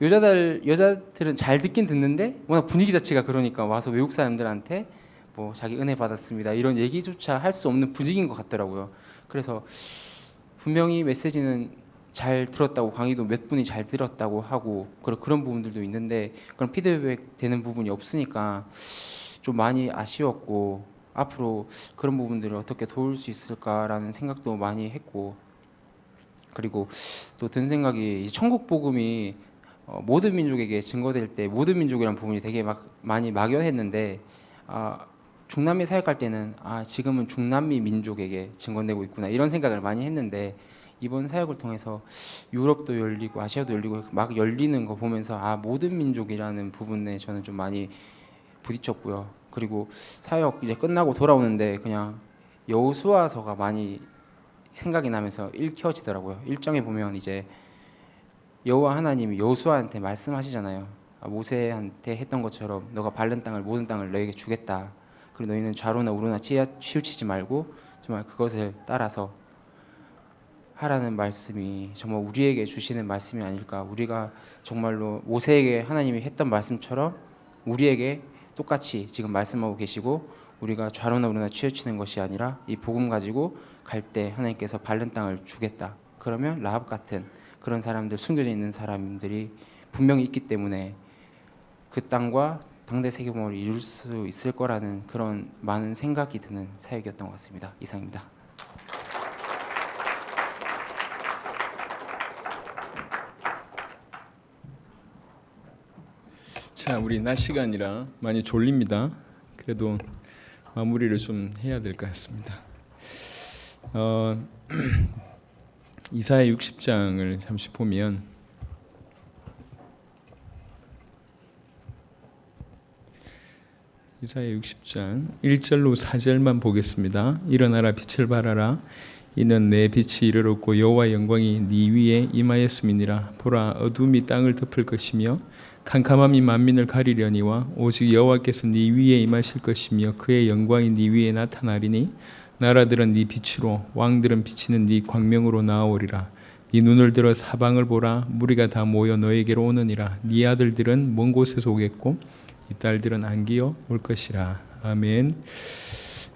여자들은 잘 듣긴 듣는데 워낙 분위기 자체가 그러니까 와서 외국 사람들한테 뭐 자기 은혜 받았습니다 이런 얘기조차 할 수 없는 분위기인 것 같더라고요. 그래서 분명히 메시지는 잘 들었다고 강의도 몇 분이 잘 들었다고 하고 그런 부분들도 있는데 그런 피드백 되는 부분이 없으니까 좀 많이 아쉬웠고 앞으로 그런 부분들을 어떻게 도울 수 있을까라는 생각도 많이 했고 그리고 또 든 생각이 천국 복음이 모든 민족에게 증거될 때 모든 민족이라는 부분이 되게 많이 막연했는데 중남미 사역할 때는 지금은 중남미 민족에게 증거되고 있구나 이런 생각을 많이 했는데 이번 사역을 통해서 유럽도 열리고 아시아도 열리고 막 열리는 거 보면서 모든 민족이라는 부분에 저는 좀 많이 부딪혔고요. 그리고 사역 이제 끝나고 돌아오는데 그냥 여호수아서가 많이 생각이 나면서 읽혀지더라고요. 1장에 보면 이제 여호와 하나님이 여호수아한테 말씀하시잖아요. 모세한테 했던 것처럼 너가 밟는 땅을 모든 땅을 너에게 주겠다. 그리고 너희는 좌로나 우로나 치우치지 말고 정말 그것을 따라서 하라는 말씀이 정말 우리에게 주시는 말씀이 아닐까. 우리가 정말로 모세에게 하나님이 했던 말씀처럼 우리에게 똑같이 지금 말씀하고 계시고, 우리가 좌로나 우로나 치우치는 것이 아니라 이 복음 가지고 갈 때 하나님께서 밟는 땅을 주겠다. 그러면 라합 같은 그런 사람들, 숨겨져 있는 사람들이 분명히 있기 때문에 그 땅과 당대 세계복음을 이룰 수 있을 거라는 그런 많은 생각이 드는 사역이었던 것 같습니다. 이상입니다. 자, 우리 낮 시간이라 많이 졸립니다. 그래도 마무리를 좀 해야 될 것 같습니다. 이사야 60장을 잠시 보면 이사야 60장 1절로 4절만 보겠습니다. 일어나라 빛을 발하라 이는 내 빛이 이르렀고 여호와의 영광이 네 위에 임하였음이니라. 보라 어둠이 땅을 덮을 것이며 캄캄함이 만민을 가리려니와 오직 여호와께서 네 위에 임하실 것이며 그의 영광이 네 위에 나타나리니 나라들은 네 빛으로 왕들은 비치는 네 광명으로 나아오리라. 네 눈을 들어 사방을 보라 무리가 다 모여 너에게로 오느니라. 네 아들들은 먼 곳에서 오겠고 네 딸들은 안기어 올 것이라. 아멘.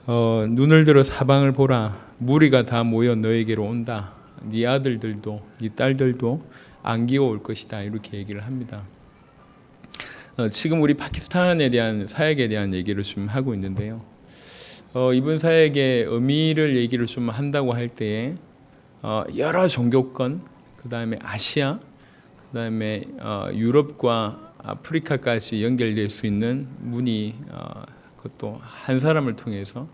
눈을 들어 사방을 보라 무리가 다 모여 너에게로 온다. 네 아들들도 네 딸들도 안기어 올 것이다. 이렇게 얘기를 합니다. 지금 우리 파키스탄에 대한 사역에 대한 얘기를 좀 하고 있는데요. 이번 사역의 의미를 얘기를 좀 한다고 할 때에 여러 종교권, 그 다음에 아시아, 그 다음에 유럽과 아프리카까지 연결될 수 있는 문이 그것도 한 사람을 통해서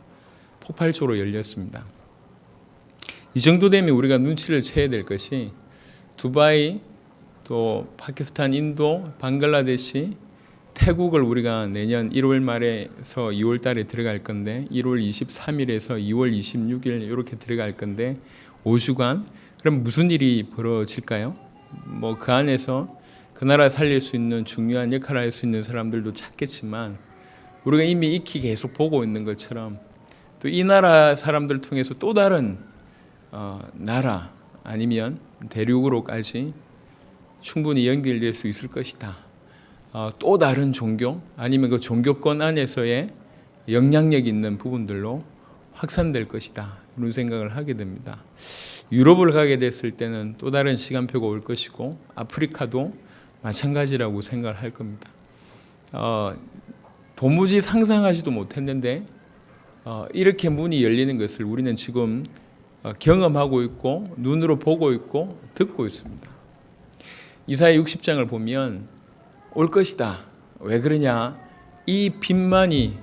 폭발적으로 열렸습니다. 이 정도 되면 우리가 눈치를 채야 될 것이 두바이, 또 파키스탄, 인도, 방글라데시, 태국을 우리가 내년 1월 말에서 2월 달에 들어갈 건데 1월 23일에서 2월 26일 이렇게 들어갈 건데 5주간 그럼 무슨 일이 벌어질까요? 뭐 그 안에서 그 나라 살릴 수 있는 중요한 역할을 할 수 있는 사람들도 찾겠지만 우리가 이미 익히 계속 보고 있는 것처럼 또 이 나라 사람들 통해서 또 다른 나라 아니면 대륙으로까지 충분히 연결될 수 있을 것이다. 또 다른 종교 아니면 그 종교권 안에서의 영향력 있는 부분들로 확산될 것이다. 이런 생각을 하게 됩니다. 유럽을 가게 됐을 때는 또 다른 시간표가 올 것이고 아프리카도 마찬가지라고 생각을 할 겁니다. 도무지 상상하지도 못했는데 이렇게 문이 열리는 것을 우리는 지금 경험하고 있고 눈으로 보고 있고 듣고 있습니다. 이사야 60장을 보면 올 것이다. 왜 그러냐? 이 빛만이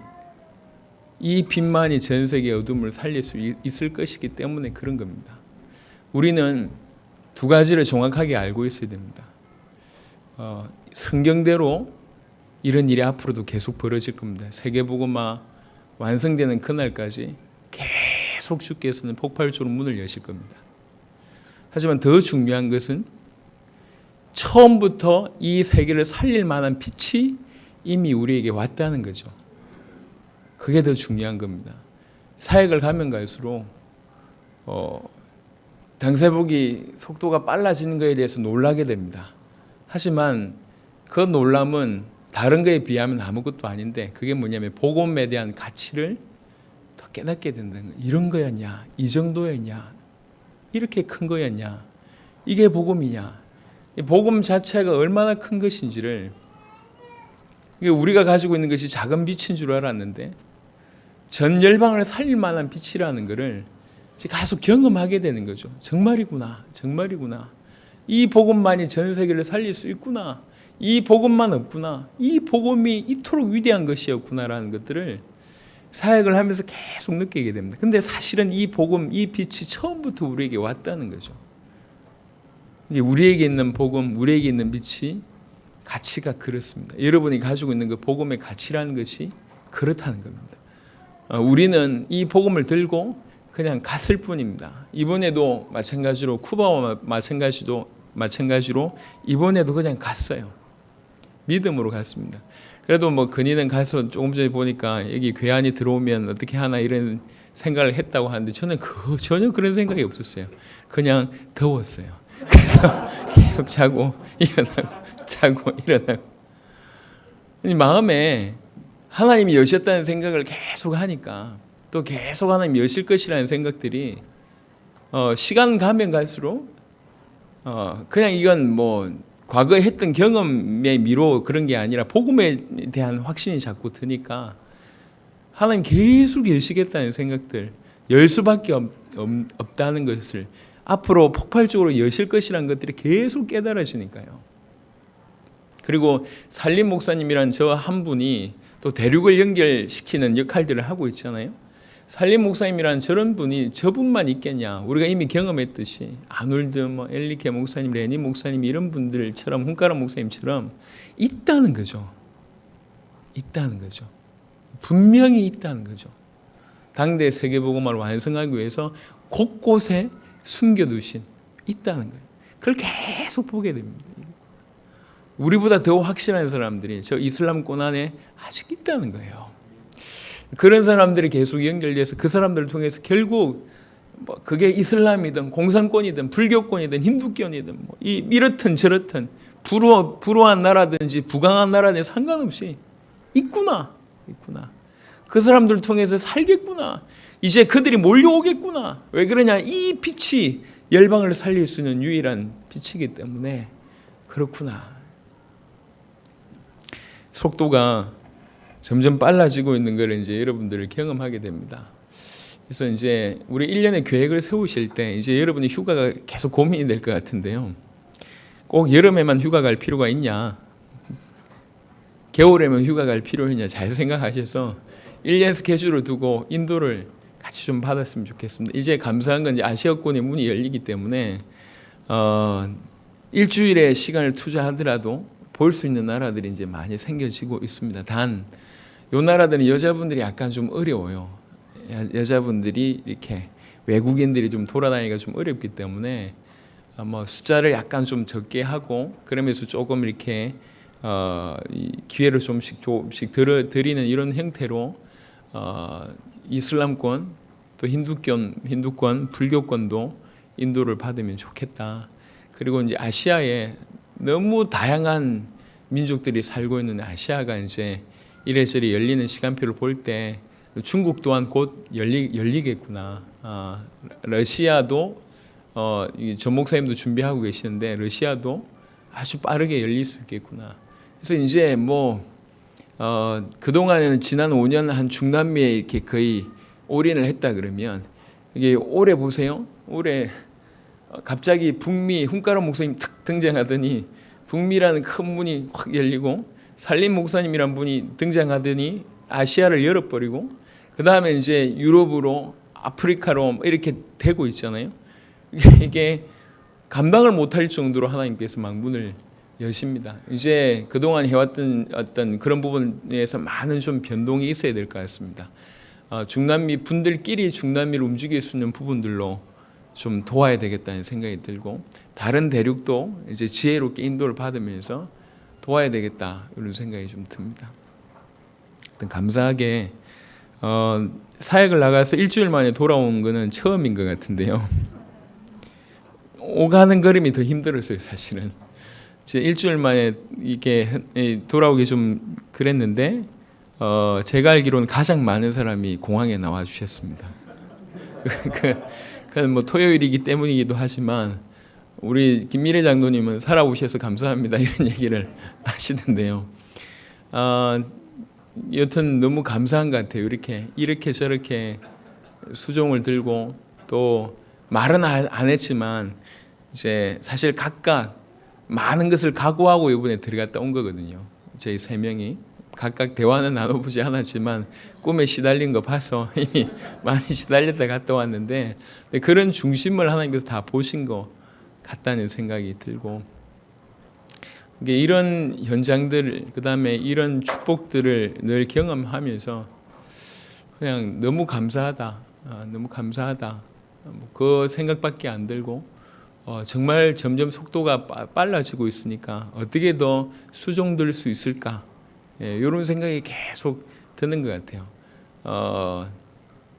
전 세계 어둠을 살릴 수 있을 것이기 때문에 그런 겁니다. 우리는 두 가지를 정확하게 알고 있어야 됩니다. 성경대로 이런 일이 앞으로도 계속 벌어질 겁니다. 세계복음화 완성되는 그날까지 계속 주께서는 폭발적으로 문을 여실 겁니다. 하지만 더 중요한 것은 처음부터 이 세계를 살릴 만한 빛이 이미 우리에게 왔다는 거죠. 그게 더 중요한 겁니다. 사역을 가면 갈수록 당세복이 속도가 빨라지는 것에 대해서 놀라게 됩니다. 하지만 그 놀람은 다른 것에 비하면 아무것도 아닌데 그게 뭐냐면 복음에 대한 가치를 더 깨닫게 된다는 거예요. 이런 거였냐? 이 정도였냐? 이렇게 큰 거였냐? 이게 복음이냐? 이 복음 자체가 얼마나 큰 것인지를 우리가 가지고 있는 것이 작은 빛인 줄 알았는데 전 열방을 살릴 만한 빛이라는 것을 계속 경험하게 되는 거죠. 정말이구나. 정말이구나. 이 복음만이 전 세계를 살릴 수 있구나. 이 복음만 없구나. 이 복음이 이토록 위대한 것이었구나라는 것들을 사역을 하면서 계속 느끼게 됩니다. 근데 사실은 이 복음, 이 빛이 처음부터 우리에게 왔다는 거죠. 우리에게 있는 복음, 우리에게 있는 빛이 가치가 그렇습니다. 여러분이 가지고 있는 그 복음의 가치라는 것이 그렇다는 겁니다. 우리는 이 복음을 들고 그냥 갔을 뿐입니다. 이번에도 마찬가지로 쿠바와 마찬가지로 이번에도 그냥 갔어요. 믿음으로 갔습니다. 그래도 뭐 근이는 가서 조금 전에 보니까 여기 괴 안이 들어오면 어떻게 하나 이런 생각을 했다고 하는데 저는 전혀 그런 생각이 없었어요. 그냥 더웠어요. 그래서 계속 자고 일어나고 자고 일어나고 이 마음에 하나님이 여셨다는 생각을 계속 하니까 또 계속 하나님이 여실 것이라는 생각들이 시간 가면 갈수록 그냥 이건 뭐 과거에 했던 경험의 미로 그런 게 아니라 복음에 대한 확신이 자꾸 드니까 하나님 계속 여시겠다는 생각들, 열 수밖에 없다는 것을 앞으로 폭발적으로 여실 것이라는 것들이 계속 깨달아지니까요. 그리고 살림 목사님이란 저 한 분이 또 대륙을 연결시키는 역할들을 하고 있잖아요. 살림 목사님이란 저런 분이 저분만 있겠냐? 우리가 이미 경험했듯이 아놀드, 뭐 엘리케 목사님, 레니 목사님 이런 분들처럼 훈카라 목사님처럼 있다는 거죠. 있다는 거죠. 분명히 있다는 거죠. 당대 세계복음화를 완성하기 위해서 곳곳에 숨겨두신 있다는 거예요. 그걸 계속 보게 됩니다. 우리보다 더 확실한 사람들이 저 이슬람권 안에 아직 있다는 거예요. 그런 사람들이 계속 연결돼서 그 사람들을 통해서 결국 뭐 그게 이슬람이든 공산권이든 불교권이든 힌두권이든 뭐 이렇든 저렇든 불우한 나라든지 부강한 나라든 상관없이 있구나. 그 사람들을 통해서 살겠구나. 이제 그들이 몰려오겠구나. 왜 그러냐? 이 빛이 열방을 살릴 수 있는 유일한 빛이기 때문에 그렇구나. 속도가 점점 빨라지고 있는 걸 이제 여러분들을 경험하게 됩니다. 그래서 이제 우리 1년의 계획을 세우실 때 이제 여러분이 휴가가 계속 고민이 될 것 같은데요. 꼭 여름에만 휴가 갈 필요가 있냐? 겨울에만 휴가 갈 필요 있냐? 잘 생각하셔서 1년 스케줄을 두고 인도를 같이 좀 받았으면 좋겠습니다. 이제 감사한 건 이제 아시아권의 문이 열리기 때문에 일주일의 시간을 투자하더라도 볼 수 있는 나라들이 이제 많이 생겨지고 있습니다. 단 요 나라들은 여자분들이 약간 좀 어려워요. 여자분들이 이렇게 외국인들이 좀 돌아다니기가 좀 어렵기 때문에 뭐 숫자를 약간 좀 적게 하고 그러면서 조금 이렇게 기회를 조금씩 드리는 이런 형태로 이슬람권 또 힌두권 불교권도 인도를 받으면 좋겠다. 그리고 이제 아시아에 너무 다양한 민족들이 살고 있는 아시아가 이제 이래저래 열리는 시간표를 볼 때 중국 또한 곧 열리겠구나. 러시아도 전 목사님도 준비하고 계시는데 러시아도 아주 빠르게 열릴 수 있겠구나. 그래서 이제 뭐 그동안에는 지난 5년 한 중남미에 이렇게 거의 올인을 했다 그러면 이게 올해 보세요. 올해 갑자기 북미 훈카라 목사님 탁 등장하더니 북미라는 큰 문이 확 열리고 살림 목사님이란 분이 등장하더니 아시아를 열어버리고 그 다음에 이제 유럽으로 아프리카로 이렇게 되고 있잖아요. 이게 감당을 못할 정도로 하나님께서 막 문을 여십니다. 이제 그동안 해왔던 어떤 그런 부분에서 많은 좀 변동이 있어야 될 것 같습니다. 중남미 분들끼리 중남미를 움직일 수 있는 부분들로 좀 도와야 되겠다는 생각이 들고 다른 대륙도 이제 지혜롭게 인도를 받으면서 도와야 되겠다 이런 생각이 좀 듭니다. 감사하게 사역을 나가서 일주일 만에 돌아온 거는 처음인 것 같은데요. 오가는 걸음이 더 힘들었어요, 사실은. 일주일 만에 이게 돌아오기 좀 그랬는데 제가 알기로는 가장 많은 사람이 공항에 나와 주셨습니다. 그건 뭐 토요일이기 때문이기도 하지만 우리 김미래 장로님은 살아오셔서 감사합니다 이런 얘기를 하시던데요. 여튼 너무 감사한 것 같아요. 이렇게 저렇게 수종을 들고 또 말은 안 했지만 이제 사실 각각 많은 것을 각오하고 이번에 들어갔다 온 거거든요. 저희 3명이 각각 대화는 나눠보지 않았지만 꿈에 시달린 거 봐서 이미 많이 시달렸다 갔다 왔는데 그런 중심을 하나님께서 다 보신 거 같다는 생각이 들고 이런 현장들 그다음에 이런 축복들을 늘 경험하면서 그냥 너무 감사하다 그 생각밖에 안 들고 정말 점점 속도가 빨라지고 있으니까 어떻게 더 수종될 수 있을까 이런 생각이 계속 드는 것 같아요.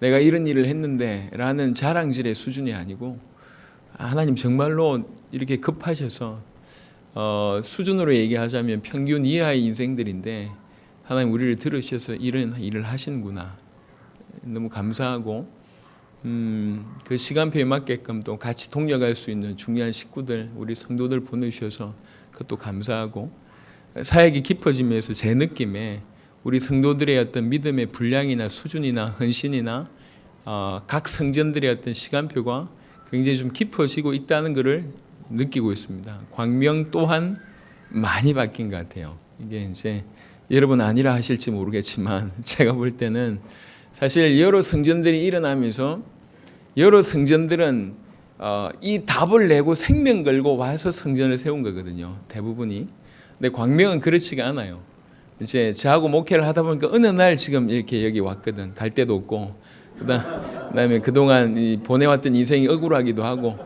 내가 이런 일을 했는데라는 자랑질의 수준이 아니고 하나님 정말로 이렇게 급하셔서 수준으로 얘기하자면 평균 이하의 인생들인데 하나님 우리를 들으셔서 이런 일을 하시는구나. 너무 감사하고 그 시간표에 맞게끔 또 같이 동력할 수 있는 중요한 식구들 우리 성도들 보내주셔서 그것도 감사하고 사역이 깊어지면서 제 느낌에 우리 성도들의 어떤 믿음의 분량이나 수준이나 헌신이나 각 성전들의 어떤 시간표가 굉장히 좀 깊어지고 있다는 것을 느끼고 있습니다. 광명 또한 많이 바뀐 것 같아요. 이게 이제 여러분 아니라 하실지 모르겠지만 제가 볼 때는 사실 여러 성전들이 일어나면서 여러 성전들은 이 답을 내고 생명 걸고 와서 성전을 세운 거거든요. 대부분이. 근데 광명은 그렇지가 않아요. 이제 저하고 목회를 하다 보니까 어느 날 지금 이렇게 여기 왔거든. 갈 데도 없고. 그다음에 그동안 보내왔던 인생이 억울하기도 하고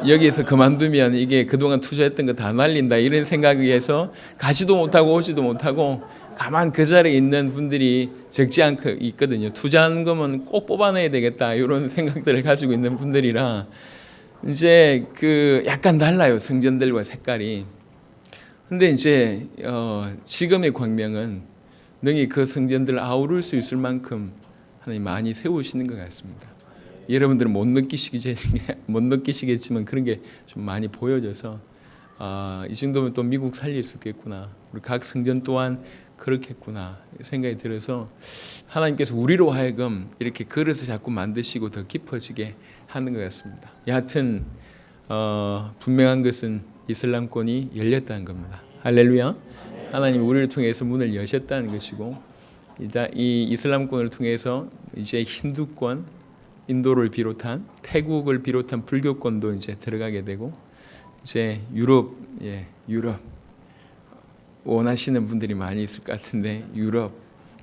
여기에서 그만두면 이게 그동안 투자했던 거 다 날린다 이런 생각에서 가지도 못하고 오지도 못하고 가만 그 자리에 있는 분들이 적지 않고 있거든요. 투자한 거면 꼭 뽑아내야 되겠다 이런 생각들을 가지고 있는 분들이라 이제 그 약간 달라요. 성전들과 색깔이. 근데 이제 지금의 광명은 능히 그 성전들을 아우를 수 있을 만큼 하나님 많이 세우시는 것 같습니다. 여러분들은 못 느끼시겠지만 그런 게 좀 많이 보여져서 이 정도면 또 미국 살릴 수 있겠구나. 우리 각 성전 또한 그렇겠구나 생각이 들어서 하나님께서 우리로 하여금 이렇게 그릇을 자꾸 만드시고 더 깊어지게 하는 것 같습니다. 여하튼 분명한 것은 이슬람권이 열렸다는 겁니다. 할렐루야. 하나님 우리를 통해서 문을 여셨다는 것이고 이 이슬람권을 통해서 이제 힌두권, 인도를 비롯한 태국을 비롯한 불교권도 이제 들어가게 되고 이제 유럽 원하시는 분들이 많이 있을 것 같은데 유럽,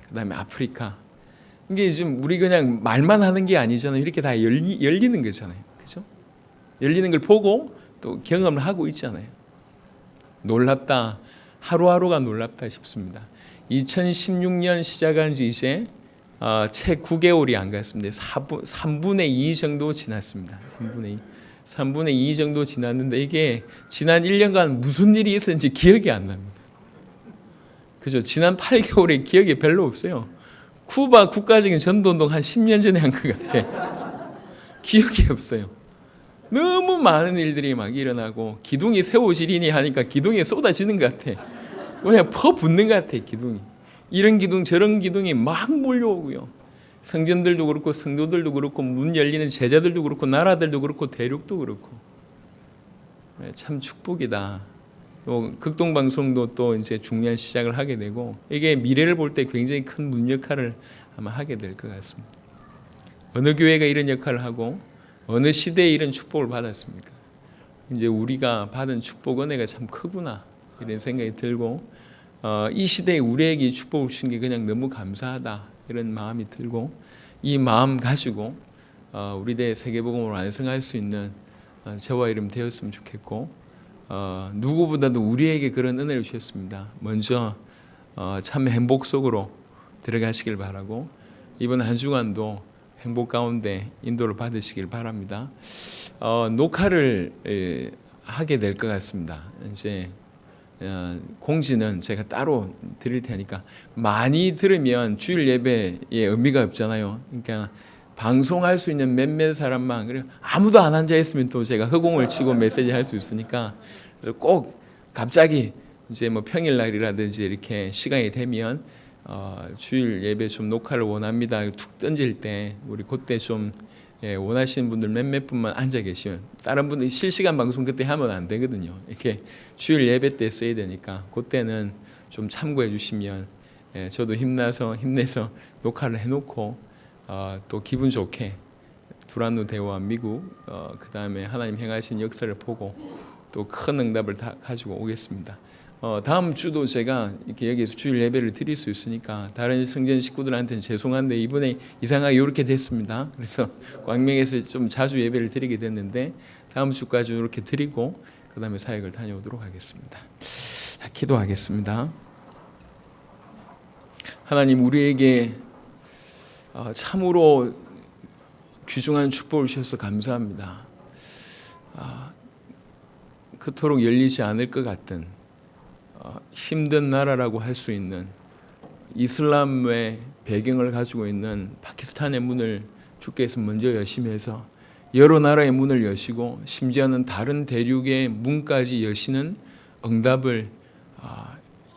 그다음에 아프리카 이게 지금 우리 그냥 말만 하는 게 아니잖아요. 이렇게 다 열리는 거잖아요. 그렇죠? 열리는 걸 보고 또 경험을 하고 있잖아요. 놀랍다. 하루하루가 놀랍다 싶습니다. 2016년 시작한 지 이제 채 9개월이 안 갔습니다. 3분의 2 정도 지났습니다. 3분의 2 정도 지났는데 이게 지난 1년간 무슨 일이 있었는지 기억이 안 납니다. 그죠? 지난 8개월에 기억이 별로 없어요. 쿠바 국가적인 전도운동 한 10년 전에 한 것 같아. 기억이 없어요. 너무 많은 일들이 막 일어나고 기둥이 세워지리니 하니까 기둥이 쏟아지는 것 같아. 그냥 퍼붓는 것 같아. 기둥이. 이런 기둥 저런 기둥이 막 몰려오고요. 성전들도 그렇고 성도들도 그렇고 문 열리는 제자들도 그렇고 나라들도 그렇고 대륙도 그렇고 참 축복이다. 또 극동방송도 또 이제 중요한 시작을 하게 되고 이게 미래를 볼 때 굉장히 큰 문 역할을 아마 하게 될 것 같습니다. 어느 교회가 이런 역할을 하고 어느 시대에 이런 축복을 받았습니까? 이제 우리가 받은 축복 은혜가 참 크구나 이런 생각이 들고 이 시대에 우리에게 이 축복을 주신 게 그냥 너무 감사하다 이런 마음이 들고 이 마음 가지고 우리 대 세계복음을 완성할 수 있는 저와 이름 되었으면 좋겠고 누구보다도 우리에게 그런 은혜를 주셨습니다. 먼저 참 행복 속으로 들어가시길 바라고 이번 한 주간도 행복 가운데 인도를 받으시길 바랍니다. 녹화를 하게 될 것 같습니다. 이제 공지는 제가 따로 드릴 테니까 많이 들으면 주일 예배에 의미가 없잖아요. 그러니까 방송할 수 있는 몇몇 사람만 그래 아무도 안 앉아 있으면 또 제가 허공을 치고 메시지 할 수 있으니까 그래서 꼭 갑자기 이제 뭐 평일날이라든지 이렇게 시간이 되면 주일 예배 좀 녹화를 원합니다. 툭 던질 때 우리 그때 좀 원하시는 분들 몇몇 분만 앉아 계시면 다른 분들 실시간 방송 그때 하면 안 되거든요. 이렇게 주일 예배 때 써야 되니까 그때는 좀 참고해 주시면 저도 힘내서 녹화를 해놓고 또 기분 좋게 두란노 대와 미국 그 다음에 하나님 행하신 역사를 보고 또 큰 응답을 다 가지고 오겠습니다. 다음 주도 제가 이렇게 여기서 주일 예배를 드릴 수 있으니까 다른 성전 식구들한테는 죄송한데 이번에 이상하게 이렇게 됐습니다. 그래서 광명에서 좀 자주 예배를 드리게 됐는데 다음 주까지 이렇게 드리고 그 다음에 사역을 다녀오도록 하겠습니다. 자, 기도하겠습니다. 하나님 우리에게 참으로 귀중한 축복을 주셔서 감사합니다. 그토록 열리지 않을 것 같은 힘든 나라라고 할 수 있는 이슬람의 배경을 가지고 있는 파키스탄의 문을 주께서 먼저 여시면서 여러 나라의 문을 여시고 심지어는 다른 대륙의 문까지 여시는 응답을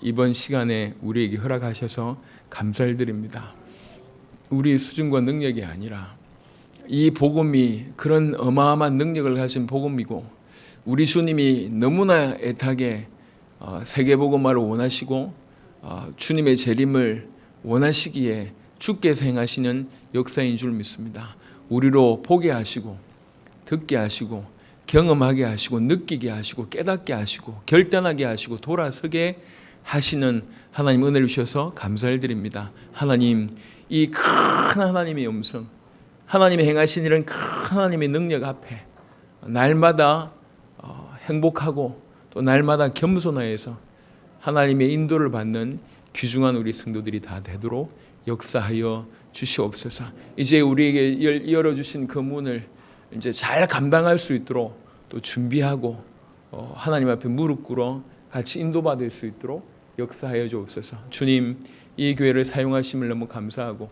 이번 시간에 우리에게 허락하셔서 감사를 드립니다. 우리의 수준과 능력이 아니라 이 복음이 그런 어마어마한 능력을 가진 복음이고 우리 주님이 너무나 애타게 세계복음화를 원하시고 주님의 재림을 원하시기에 주께서 행하시는 역사인 줄 믿습니다. 우리로 보게 하시고 듣게 하시고 경험하게 하시고 느끼게 하시고 깨닫게 하시고 결단하게 하시고 돌아서게 하시는 하나님 은혜를 주셔서 감사를 드립니다. 하나님, 이 큰 하나님의 음성, 하나님이 행하신 이런 큰 하나님의 능력 앞에 날마다 행복하고 또 날마다 겸손하여서 하나님의 인도를 받는 귀중한 우리 성도들이 다 되도록 역사하여 주시옵소서. 이제 우리에게 열어주신 그 문을 이제 잘 감당할 수 있도록 또 준비하고 하나님 앞에 무릎 꿇어 같이 인도받을 수 있도록 역사하여 주옵소서. 주님, 이 교회를 사용하심을 너무 감사하고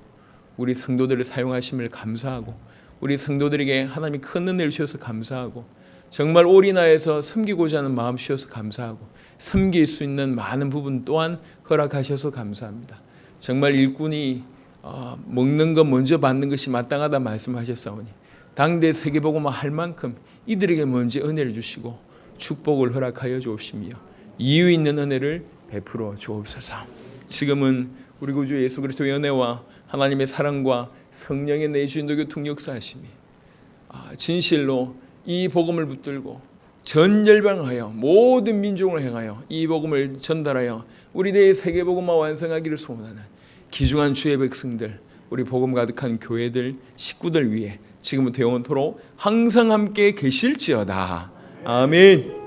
우리 성도들을 사용하심을 감사하고 우리 성도들에게 하나님이 큰 은혜를 주셔서 감사하고 정말 올인하여서 섬기고자 하는 마음 주셔서 감사하고 섬길 수 있는 많은 부분 또한 허락하셔서 감사합니다. 정말 일꾼이 먹는 것 먼저 받는 것이 마땅하다 말씀하셨사오니 당대 세계복음화 할 만큼 이들에게 먼저 은혜를 주시고 축복을 허락하여 주옵시며 이유 있는 은혜를 베풀어 주옵소서. 지금은 우리 구주 예수 그리스도의 은혜와 하나님의 사랑과 성령의 내주인도 교통 역사하심이 진실로 이 복음을 붙들고 전 열방하여 모든 민족을 행하여 이 복음을 전달하여 우리 대의 세계복음화 완성하기를 소원하는 귀중한 주의 백성들, 우리 복음 가득한 교회들, 식구들 위해 지금부터 영원토록 항상 함께 계실지어다. 아멘.